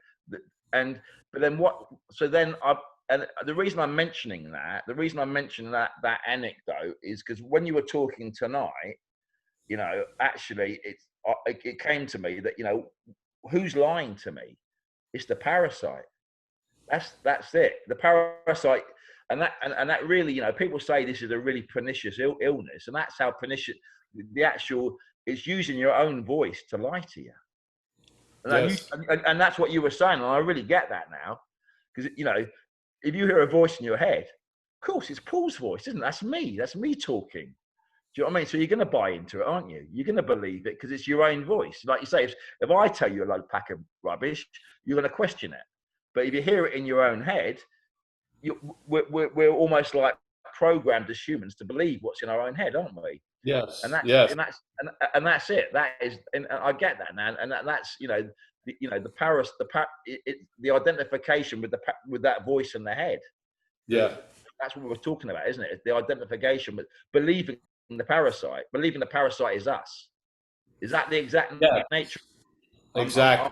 And but then what? So then and the reason I'm mentioning that, that anecdote is because when you were talking tonight, you know, actually it came to me that, you know, who's lying to me? It's the parasite. That's it. The parasite, and that really, you know, people say this is a really pernicious illness, and that's how pernicious the actual is, using your own voice to lie to you. And, Yes. and that's what you were saying, and I really get that now, because, you know, if you hear a voice in your head, of course it's Paul's voice, isn't it? That's me talking. Do you know what I mean? So you're going to buy into it, aren't you? You're going to believe it because it's your own voice. Like you say, if I tell you a load pack of rubbish, you're going to question it. But if you hear it in your own head, we're almost like programmed as humans to believe what's in our own head, aren't we? Yes. And that's Yes. and that's it. That is, and I get that now. And that's, you know, the identification with that voice in the head. Yeah. That's what we're talking about, isn't it? It's the identification with believing the parasite is us. Is that the exact nature? Exactly.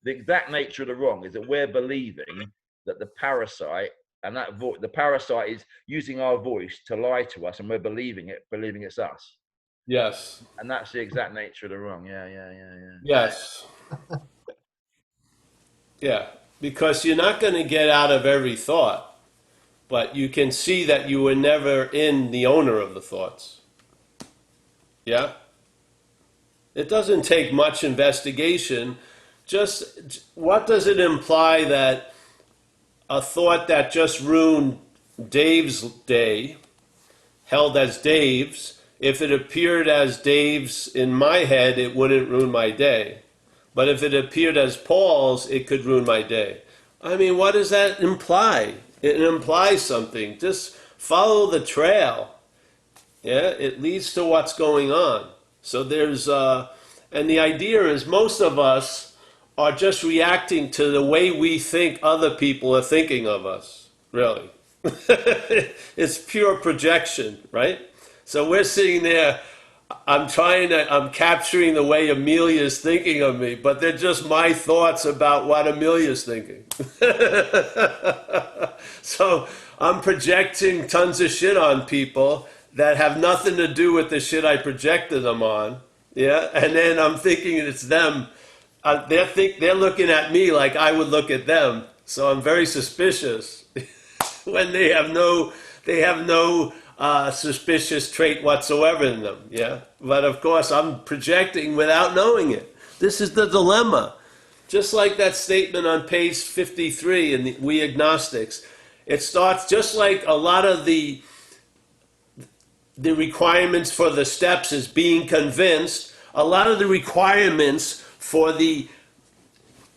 The exact nature of the wrong is that we're believing that the parasite and the parasite is using our voice to lie to us, and we're believing it's us. Yes. And that's the exact nature of the wrong. Yeah. Yes. Yeah. Because you're not going to get out of every thought, but you can see that you were never in the owner of the thoughts. Yeah. It doesn't take much investigation. Just what does it imply that a thought that just ruined Dave's day, held as Dave's, if it appeared as Dave's in my head, it wouldn't ruin my day. But if it appeared as Paul's, it could ruin my day. I mean, what does that imply? It implies something. Just follow the trail. Yeah, it leads to what's going on. So there's, and the idea is most of us are just reacting to the way we think other people are thinking of us, really. It's pure projection, right? So we're sitting there, I'm capturing the way Amelia's thinking of me, but they're just my thoughts about what Amelia's thinking. So I'm projecting tons of shit on people that have nothing to do with the shit I projected them on. Yeah, and then I'm thinking it's them. They're looking at me like I would look at them. So I'm very suspicious when they have no suspicious trait whatsoever in them. Yeah, but of course I'm projecting without knowing it. This is the dilemma. Just like that statement on page 53 in We Agnostics, it starts just like a lot of the requirements for the steps is being convinced. A lot of the requirements for the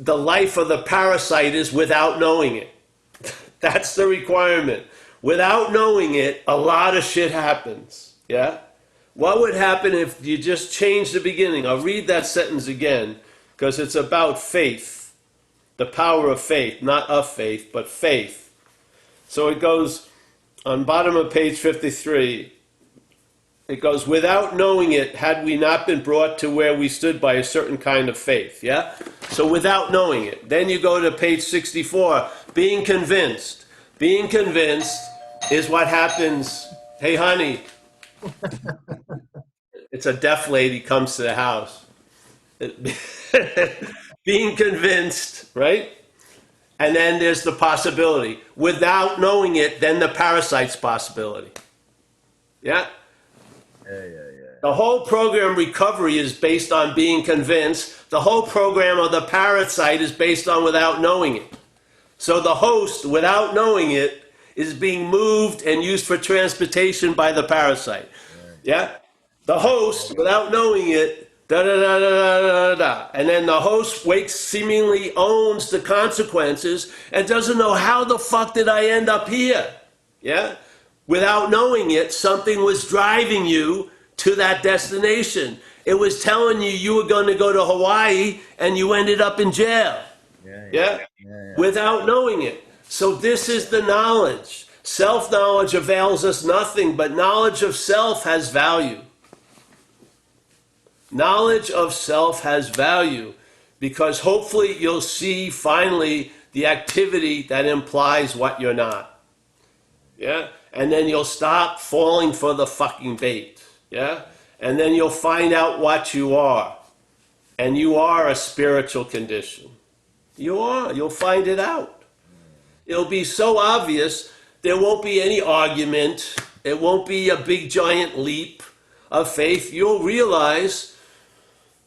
life of the parasite is without knowing it. That's the requirement. Without knowing it, a lot of shit happens. Yeah? What would happen if you just changed the beginning? I'll read that sentence again because it's about faith. The power of faith, not of faith, but faith. So it goes on bottom of page 53. It goes, without knowing it, had we not been brought to where we stood by a certain kind of faith. Yeah? So without knowing it. Then you go to page 64, being convinced. Being convinced is what happens. Hey, honey. It's a deaf lady comes to the house. Being convinced, right? And then there's the possibility. Without knowing it, then the parasite's possibility. Yeah? Yeah. The whole program recovery is based on being convinced. The whole program of the parasite is based on without knowing it. So the host, without knowing it, is being moved and used for transportation by the parasite. Yeah? The host, without knowing it, da-da-da-da-da-da-da. And then the host seemingly owns the consequences and doesn't know how the fuck did I end up here. Yeah? Without knowing it, something was driving you to that destination. It was telling you were going to go to Hawaii and you ended up in jail. Yeah? Without knowing it. So this is the knowledge. Self-knowledge avails us nothing, but knowledge of self has value. Knowledge of self has value because hopefully you'll see finally the activity that implies what you're not. Yeah? And then you'll stop falling for the fucking bait. Yeah? And then you'll find out what you are. And you are a spiritual condition. You are. You'll find it out. It'll be so obvious, there won't be any argument. It won't be a big giant leap of faith. You'll realize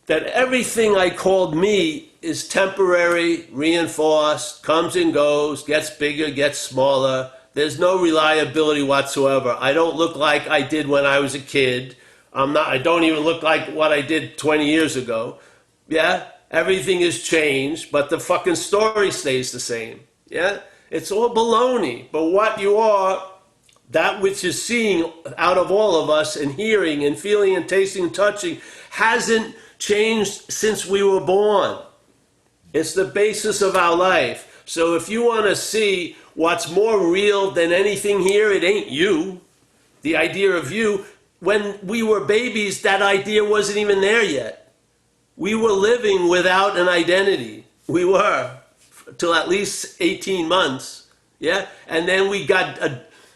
that everything I called me is temporary, reinforced, comes and goes, gets bigger, gets smaller. There's no reliability whatsoever. I don't look like I did when I was a kid. I don't even look like what I did 20 years ago. Yeah? Everything has changed, but the fucking story stays the same. Yeah? It's all baloney. But what you are, that which is seeing out of all of us and hearing and feeling and tasting and touching hasn't changed since we were born. It's the basis of our life. So if you want to see what's more real than anything here, it ain't you. The idea of you, when we were babies, that idea wasn't even there yet. We were living without an identity. We were, till at least 18 months. Yeah? And then we got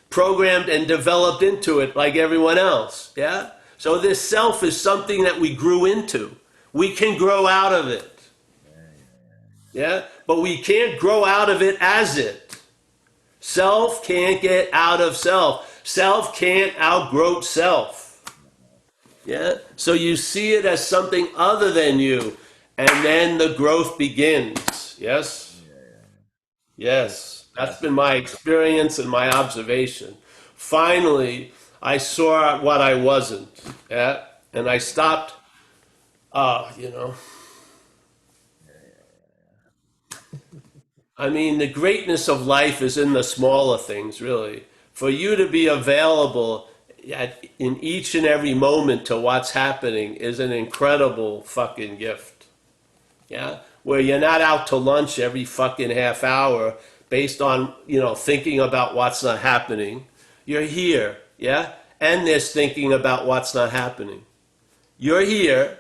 programmed and developed into it like everyone else. Yeah? So this self is something that we grew into. We can grow out of it. Yeah? But we can't grow out of it as it. Self can't get out of self. Self can't outgrow self. Yeah? So you see it as something other than you. And then the growth begins. Yes? Yes. That's been my experience and my observation. Finally, I saw what I wasn't. Yeah? And I stopped, you know. I mean, the greatness of life is in the smaller things, really. For you to be available in each and every moment to what's happening is an incredible fucking gift. Yeah? Where you're not out to lunch every fucking half hour based on, thinking about what's not happening. You're here, yeah? And there's thinking about what's not happening. You're here.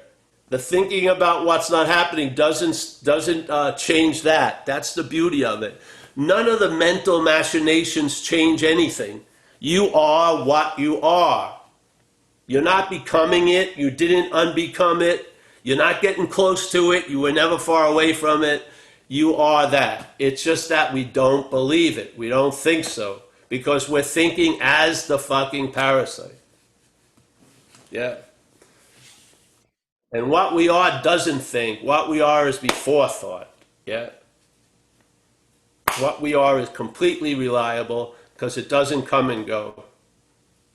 The thinking about what's not happening doesn't change that. That's the beauty of it. None of the mental machinations change anything. You are what you are. You're not becoming it. You didn't unbecome it. You're not getting close to it. You were never far away from it. You are that. It's just that we don't believe it. We don't think so. Because we're thinking as the fucking parasite. Yeah. And what we are doesn't think. What we are is before thought. Yeah. What we are is completely reliable because it doesn't come and go.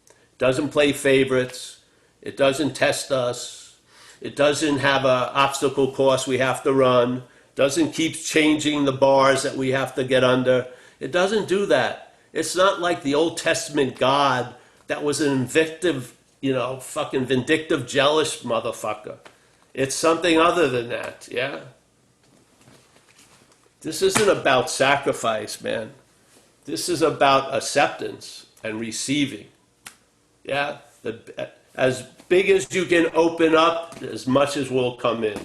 It doesn't play favorites. It doesn't test us. It doesn't have an obstacle course we have to run. It doesn't keep changing the bars that we have to get under. It doesn't do that. It's not like the Old Testament God that was an invictive, fucking vindictive, jealous motherfucker. It's something other than that, yeah? This isn't about sacrifice, man. This is about acceptance and receiving, yeah? As big as you can open up, as much as will come in.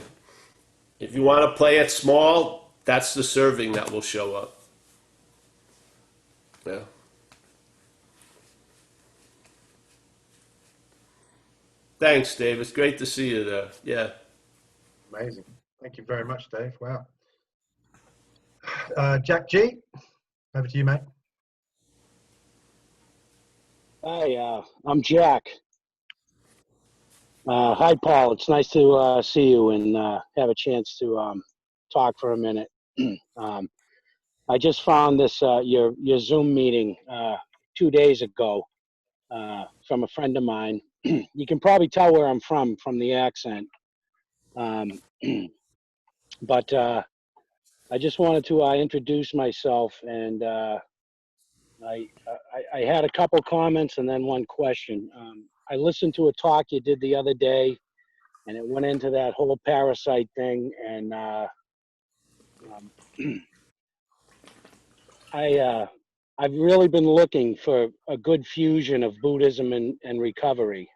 If you want to play it small, that's the serving that will show up. Yeah. Thanks, Dave. It's great to see you there. Yeah. Amazing. Thank you very much, Dave. Wow. Jack G, over to you, mate. Hi, I'm Jack. Hi, Paul. It's nice to see you and have a chance to talk for a minute. I just found this your Zoom meeting 2 days ago from a friend of mine. You can probably tell where I'm from the accent. But I just wanted to introduce myself, and I had a couple comments and then one question. I listened to a talk you did the other day, and it went into that whole parasite thing, and I've really been looking for a good fusion of Buddhism and recovery,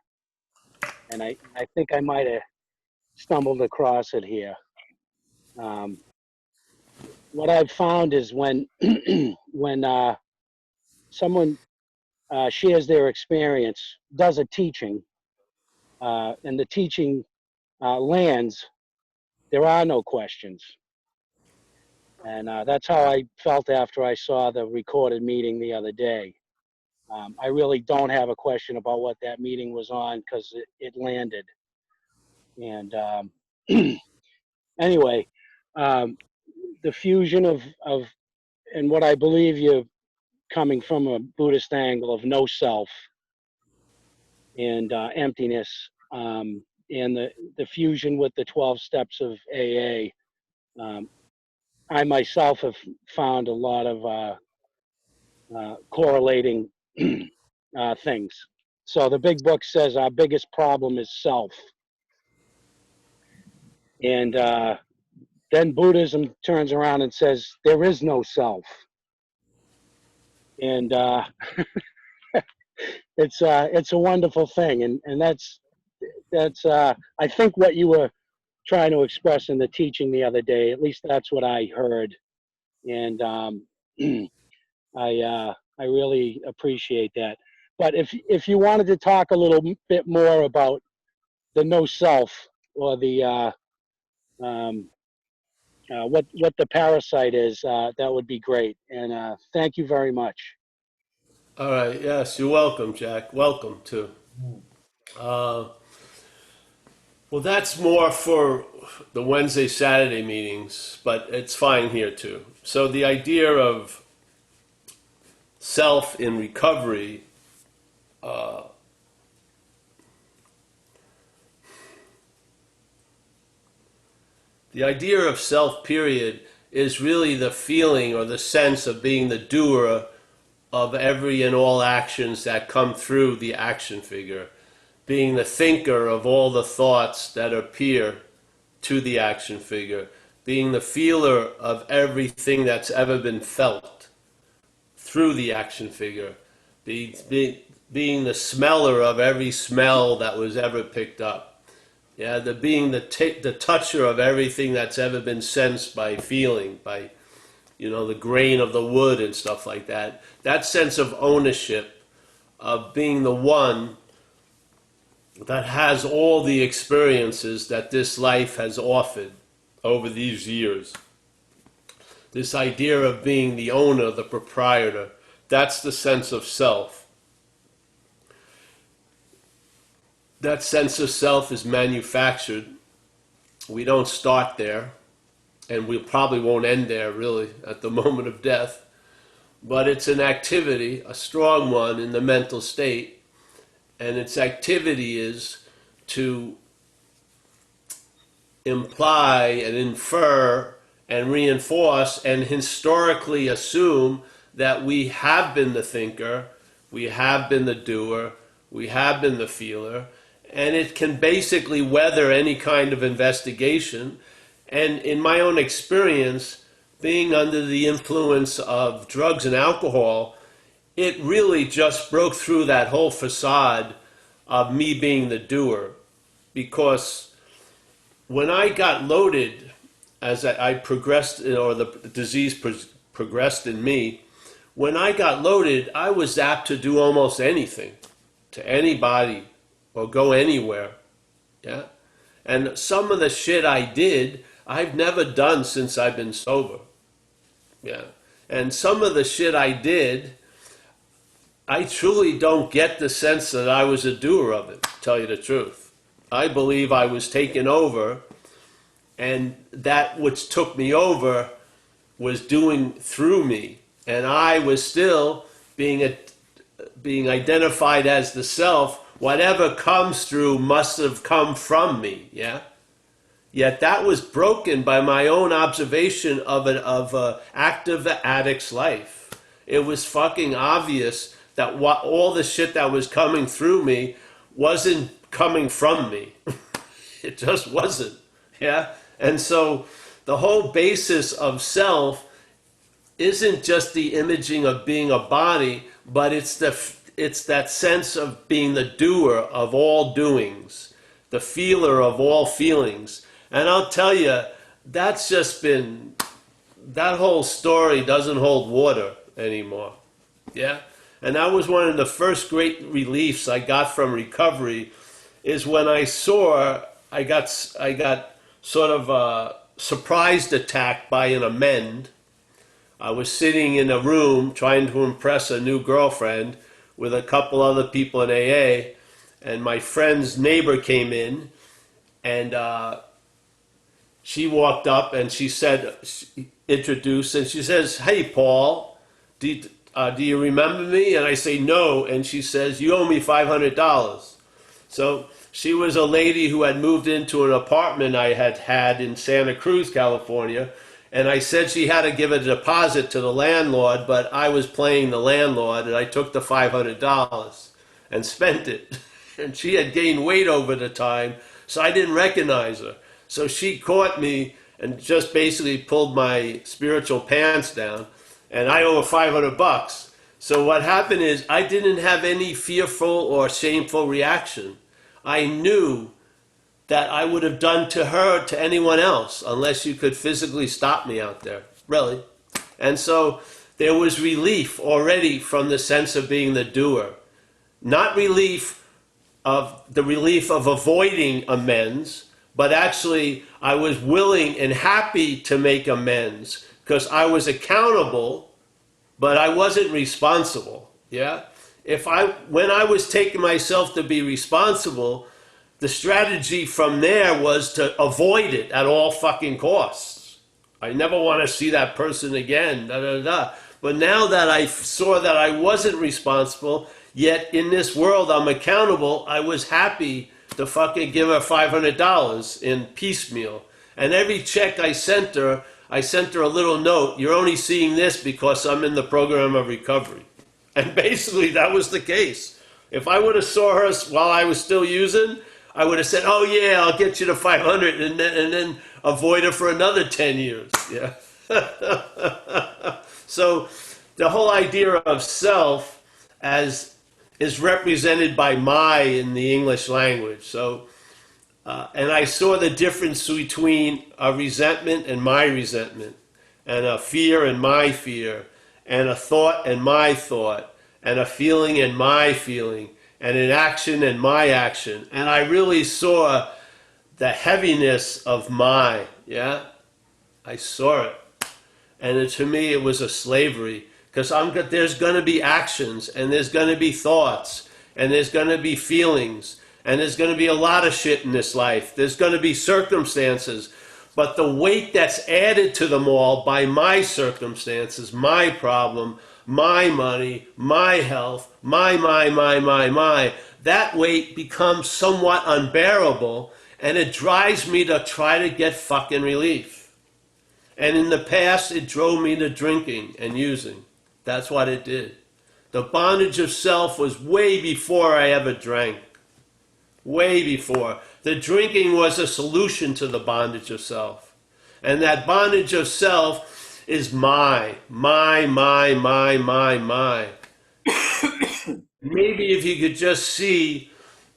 and I think I might have stumbled across it here. What I've found is when when someone shares their experience, does a teaching, and the teaching lands, there are no questions. And that's how I felt after I saw the recorded meeting the other day. I really don't have a question about what that meeting was on because it landed. And anyway, the fusion of and what I believe you're coming from a Buddhist angle of no self and emptiness, and the fusion with the 12 steps of AA. I myself have found a lot of correlating things. So the big book says our biggest problem is self. And then Buddhism turns around and says there is no self. And it's a wonderful thing. And that's I think what you were trying to express in the teaching the other day. At least that's what I heard. And I really appreciate that. But if you wanted to talk a little bit more about the no self or the what the parasite is, that would be great. And thank you very much. All right. Yes, you're welcome, Jack. Welcome too. Well, that's more for the Wednesday, Saturday meetings, but it's fine here too. So the idea of self in recovery, the idea of self, period, is really the feeling or the sense of being the doer of every and all actions that come through the action figure, being the thinker of all the thoughts that appear to the action figure, being the feeler of everything that's ever been felt through the action figure, being the smeller of every smell that was ever picked up. Yeah, being the toucher of everything that's ever been sensed by feeling, by the grain of the wood and stuff like that. That sense of ownership, of being the one that has all the experiences that this life has offered over these years. This idea of being the owner, the proprietor, that's the sense of self. That sense of self is manufactured. We don't start there, and we probably won't end there, really, at the moment of death. But it's an activity, a strong one in the mental state, and its activity is to imply and infer and reinforce and historically assume that we have been the thinker, we have been the doer, we have been the feeler, and it can basically weather any kind of investigation. And in my own experience, being under the influence of drugs and alcohol, it really just broke through that whole facade of me being the doer. Because when I got loaded, as I progressed, or the disease progressed in me, when I got loaded, I was apt to do almost anything to anybody or go anywhere. Yeah. And some of the shit I did, I've never done since I've been sober. Yeah. And some of the shit I did, I truly don't get the sense that I was a doer of it, to tell you the truth. I believe I was taken over, and that which took me over was doing through me. And I was still being identified as the self. Whatever comes through must have come from me, yeah? Yet that was broken by my own observation of an active addict's life. It was fucking obvious that all the shit that was coming through me wasn't coming from me. It just wasn't, yeah? And so the whole basis of self isn't just the imaging of being a body, but it's that sense of being the doer of all doings, the feeler of all feelings. And I'll tell you, that's just been, that whole story doesn't hold water anymore. Yeah? And that was one of the first great reliefs I got from recovery, is when I saw I got sort of surprised attacked by an amend. I was sitting in a room trying to impress a new girlfriend with a couple other people in AA, and my friend's neighbor came in, and she walked up and she said, introduced, and she says, "Hey, Paul, do you remember me?" And I say, "No," and she says, "You owe me $500. So she was a lady who had moved into an apartment I had had in Santa Cruz, California, and I said she had to give a deposit to the landlord, but I was playing the landlord, and I took the $500 and spent it. And she had gained weight over the time, so I didn't recognize her. So she caught me and just basically pulled my spiritual pants down, and I owe her $500. So what happened is I didn't have any fearful or shameful reaction. I knew that I would have done to her, to anyone else, unless you could physically stop me out there, really. And so there was relief already from the sense of being the doer. Not the relief of avoiding amends, but actually I was willing and happy to make amends because I was accountable, but I wasn't responsible. Yeah? When I was taking myself to be responsible, the strategy from there was to avoid it at all fucking costs. I never want to see that person again, da da da. But now that I saw that I wasn't responsible, yet in this world I'm accountable, I was happy to fucking give her $500 in piecemeal. And every check I sent her a little note. You're only seeing this because I'm in the program of recovery. And basically that was the case. If I would have saw her while I was still using, I would have said, "Oh yeah, I'll get you to 500 and then avoid her for another 10 years. Yeah. So the whole idea of self as is represented by my in the English language. So, and I saw the difference between a resentment and my resentment, and a fear and my fear, and a thought and my thought, and a feeling and my feeling, and an action and my action. And I really saw the heaviness of yeah? I saw it. And to me, it was a slavery. Because there's going to be actions, and there's going to be thoughts, and there's going to be feelings, and there's going to be a lot of shit in this life. There's going to be circumstances. But the weight that's added to them all by my circumstances, my problem, my money, my health, my, that weight becomes somewhat unbearable, and it drives me to try to get fucking relief. And in the past, it drove me to drinking and using. That's what it did. The bondage of self was way before I ever drank. Way before. The drinking was a solution to the bondage of self. And that bondage of self is my. Maybe if you could just see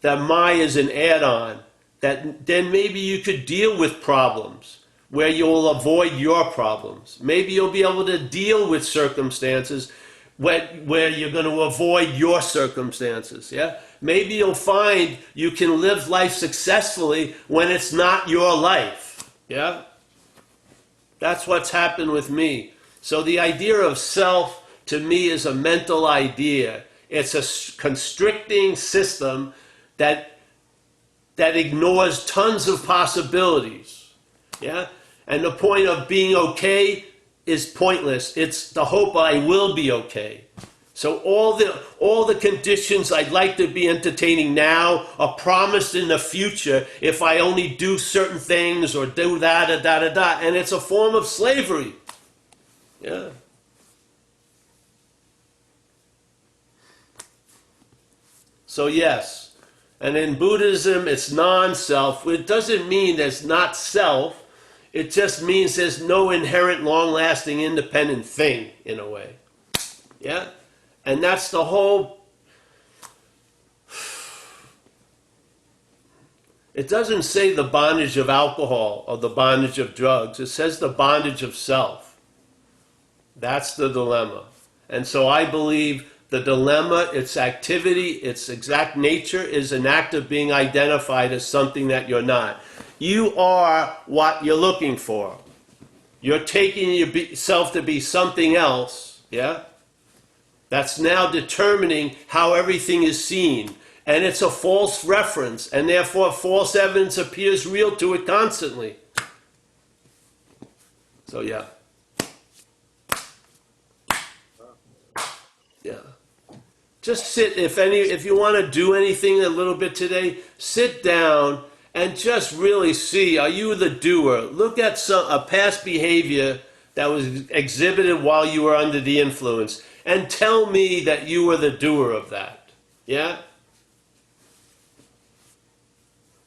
that my is an add-on, that then maybe you could deal with problems where you'll avoid your problems. Maybe you'll be able to deal with circumstances where you're going to avoid your circumstances. Yeah. Maybe you'll find you can live life successfully when it's not your life. Yeah. That's what's happened with me. So the idea of self to me is a mental idea. It's a constricting system that ignores tons of possibilities. Yeah? And the point of being okay is pointless. It's the hope I will be okay. So all the conditions I'd like to be entertaining now are promised in the future if I only do certain things or do that, and it's a form of slavery. Yeah. So yes, and in Buddhism it's non-self. It doesn't mean there's not self. It just means there's no inherent, long-lasting, independent thing in a way. Yeah? And that's the whole... It doesn't say the bondage of alcohol or the bondage of drugs. It says the bondage of self. That's the dilemma. And so I believe the dilemma, its activity, its exact nature is an act of being identified as something that you're not. You are what you're looking for. You're taking yourself to be something else, yeah? That's now determining how everything is seen. And it's a false reference, and therefore false evidence appears real to it constantly. So yeah. Yeah. Just sit, if you want to do anything a little bit today, sit down and just really see, are you the doer? Look at a past behavior that was exhibited while you were under the influence and tell me that you were the doer of that. Yeah?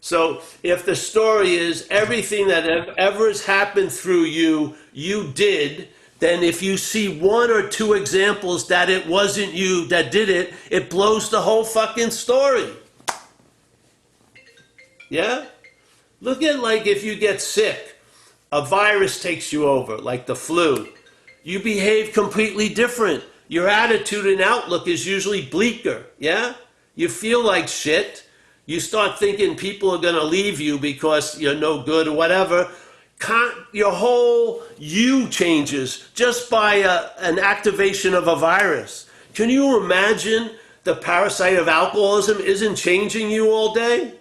So if the story is everything that ever has happened through you, you did, then if you see one or two examples that it wasn't you that did it, it blows the whole fucking story. Yeah? Look at like if you get sick, a virus takes you over, like the flu. You behave completely different. Your attitude and outlook is usually bleaker. Yeah? You feel like shit. You start thinking people are going to leave you because you're no good or whatever. Your whole you changes just by an activation of a virus. Can you imagine the parasite of alcoholism isn't changing you all day?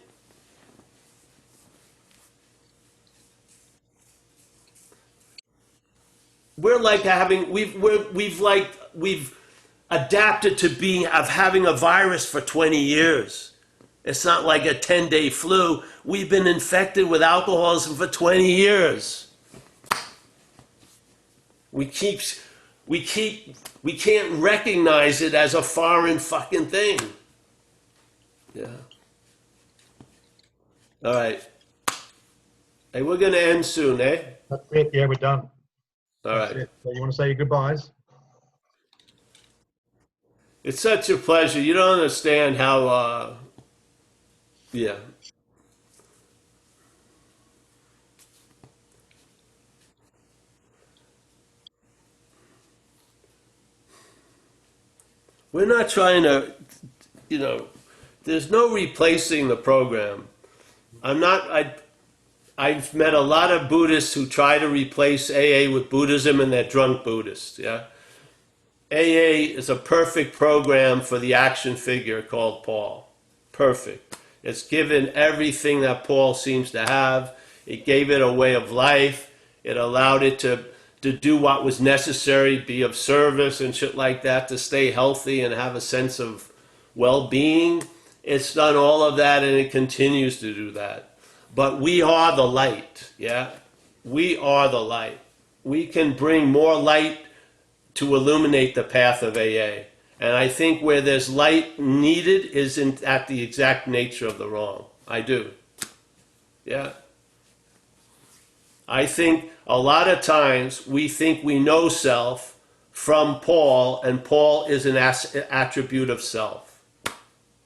We're like we've adapted to having a virus for 20 years. It's not like a 10-day flu. We've been infected with alcoholism for 20 years. We can't recognize it as a foreign fucking thing. Yeah. All right. Hey, we're gonna end soon, eh? That's it. Yeah, we're done. All That's right. it. So you want to say your goodbyes? It's such a pleasure. You don't understand how. Yeah. We're not trying to, there's no replacing the program. I've met a lot of Buddhists who try to replace AA with Buddhism and they're drunk Buddhists, yeah? AA is a perfect program for the action figure called Paul. Perfect. It's given everything that Paul seems to have. It gave it a way of life. It allowed it to do what was necessary, be of service and shit like that, to stay healthy and have a sense of well-being. It's done all of that and it continues to do that. But we are the light, yeah? We are the light. We can bring more light to illuminate the path of AA. And I think where there's light needed is at the exact nature of the wrong. I do. Yeah. I think a lot of times we think we know self from Paul, and Paul is an attribute of self.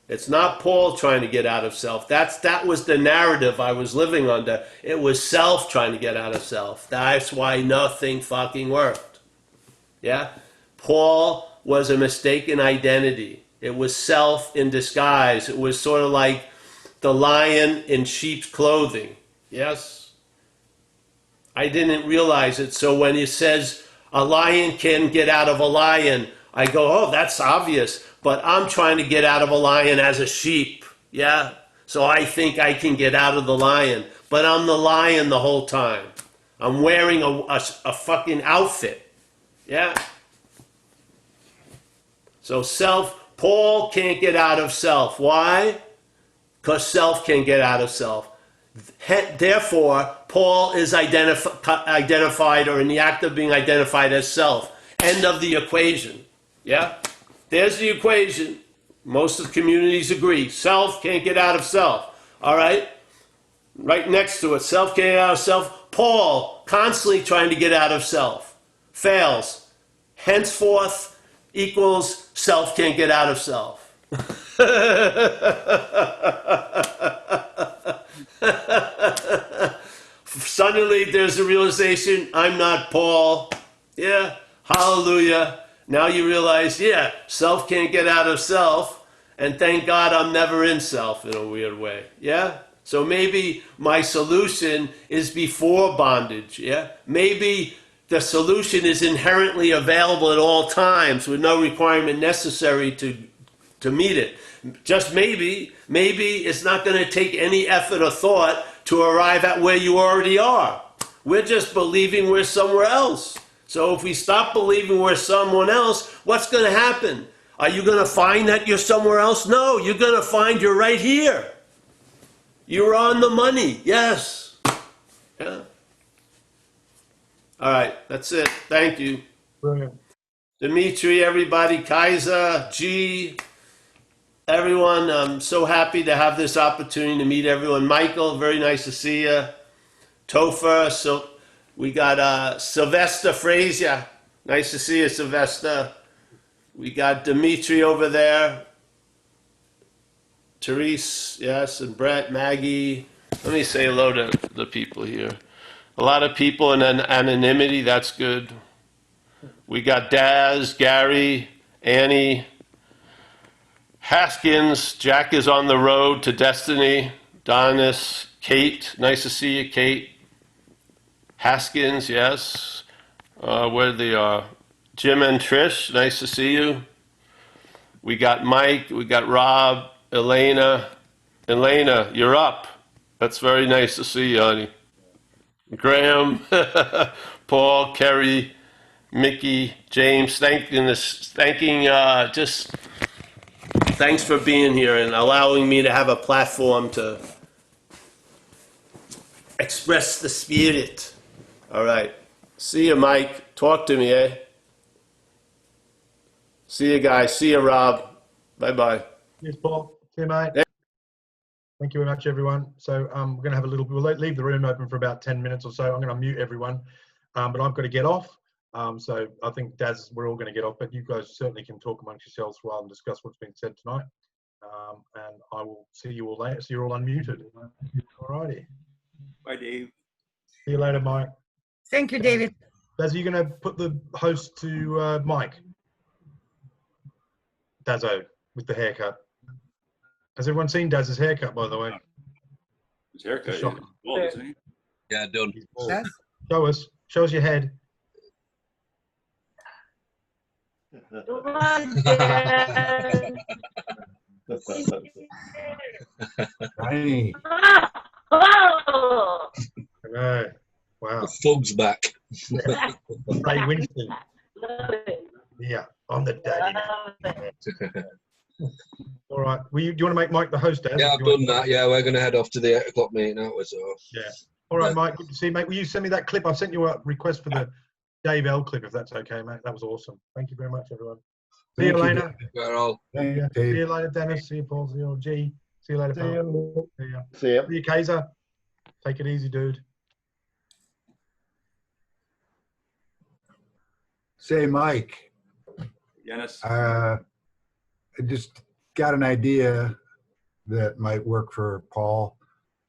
It's not Paul trying to get out of self. That was the narrative I was living under. It was self trying to get out of self. That's why nothing fucking worked. Yeah? Paul was a mistaken identity. It was self in disguise. It was sort of like the lion in sheep's clothing. Yes? I didn't realize it. So when it says a lion can get out of a lion, I go, oh, that's obvious. But I'm trying to get out of a lion as a sheep. Yeah? So I think I can get out of the lion. But I'm the lion the whole time. I'm wearing a fucking outfit. Yeah? So Paul can't get out of self. Why? Because self can't get out of self. Therefore, Paul is identified or in the act of being identified as self. End of the equation. Yeah? There's the equation. Most of the communities agree. Self can't get out of self. All right? Right next to it, self can't get out of self. Paul, constantly trying to get out of self. Fails. Henceforth equals self can't get out of self. suddenly there's a realization, I'm not Paul. Yeah, hallelujah. Now you realize, yeah, self can't get out of self, and thank God I'm never in self in a weird way. Yeah? So maybe my solution is before bondage. Yeah? Maybe the solution is inherently available at all times with no requirement necessary to meet it. Just maybe it's not going to take any effort or thought to arrive at where you already are. We're just believing we're somewhere else. So if we stop believing we're someone else, what's going to happen? Are you going to find that you're somewhere else? No, you're going to find you're right here. You're on the money. Yes. Yeah. All right, that's it. Thank you. Brilliant. Dimitri, everybody, Kaiser, G, everyone, I'm so happy to have this opportunity to meet everyone. Michael, very nice to see you. Topher, so we got Sylvester Frazier. Nice to see you, Sylvester. We got Dimitri over there. Therese, yes, and Brett, Maggie. Let me say hello to the people here. A lot of people in anonymity, that's good. We got Daz, Gary, Annie, Haskins, Jack is on the road to destiny. Donis, Kate, nice to see you, Kate. Haskins, yes. Where they are. Jim and Trish, nice to see you. We got Mike, we got Rob, Elena. Elena, you're up. That's very nice to see you, honey. Graham, Paul, Kerry, Mickey, James, thanks for being here and allowing me to have a platform to express the spirit. All right. See you, Mike. Talk to me, eh? See you, guys. See you, Rob. Bye-bye. Cheers, Paul. See you, mate. Thank you very much, everyone. So we're going to have we'll leave the room open for about 10 minutes or so. I'm going to mute everyone, but I've got to get off. So I think, Daz, we're all going to get off, but you guys certainly can talk amongst yourselves while and discuss what's been said tonight. And I will see you all later. So you're all unmuted. All righty. Bye, Dave. See you later, Mike. Thank you, David. Daz, are you going to put the host to Mike? Dazzo, with the haircut. Has everyone seen Daz's haircut, by the way? His haircut. It's Yeah. shocking. Bald, isn't he? Yeah, done. He's bald. Yes. Show us your head. Tiny. I know. Wow. The fog's back. Ray Winston. Yeah, I'm the daddy now. All right. Do you want to make Mike the host, Daz? Yeah, I've done that. Yeah, we're going to head off to the 8 o'clock meeting now. So. Yeah. All right, Mike. Good to see you, mate. Will you send me that clip? I've sent you a request for the Dave L clip, if that's okay, mate. That was awesome. Thank you very much, everyone. See you, Elena. We're all. Thank you, See Dave. you later, Dennis. See you, Paul. See you, G. See you later, pal. See you. See ya. See you, Kaiser. Take it easy, dude. Say, Mike, Dennis. I just got an idea that might work for Paul.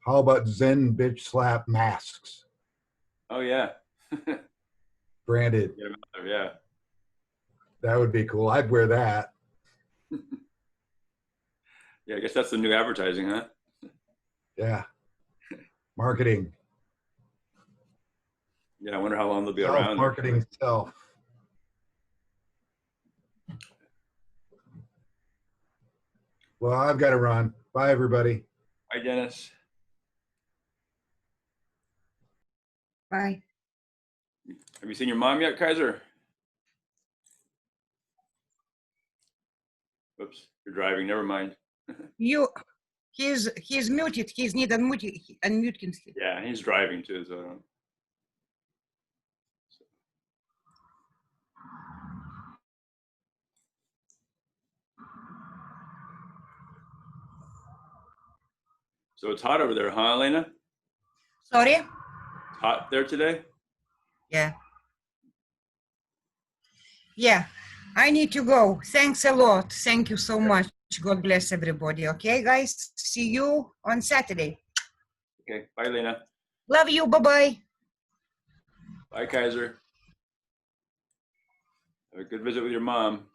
How about Zen bitch slap masks? Oh, yeah. Branded. Get him out there, yeah. That would be cool. I'd wear that. Yeah, I guess that's the new advertising, huh? Yeah. Marketing. Yeah, I wonder how long they'll be around. Marketing self. Well, I've got to run. Bye, everybody. Bye, Dennis. Bye. Have you seen your mom yet, Kaiser? Oops, you're driving. Never mind. He's muted. He's need unmuting. Yeah, he's driving too, so. So it's hot over there, huh, Elena? Sorry? It's hot there today? Yeah. Yeah. I need to go. Thanks a lot. Thank you so much. God bless everybody. Okay, guys? See you on Saturday. Okay, bye, Elena. Love you. Bye-bye. Bye, Kaiser. Have a good visit with your mom.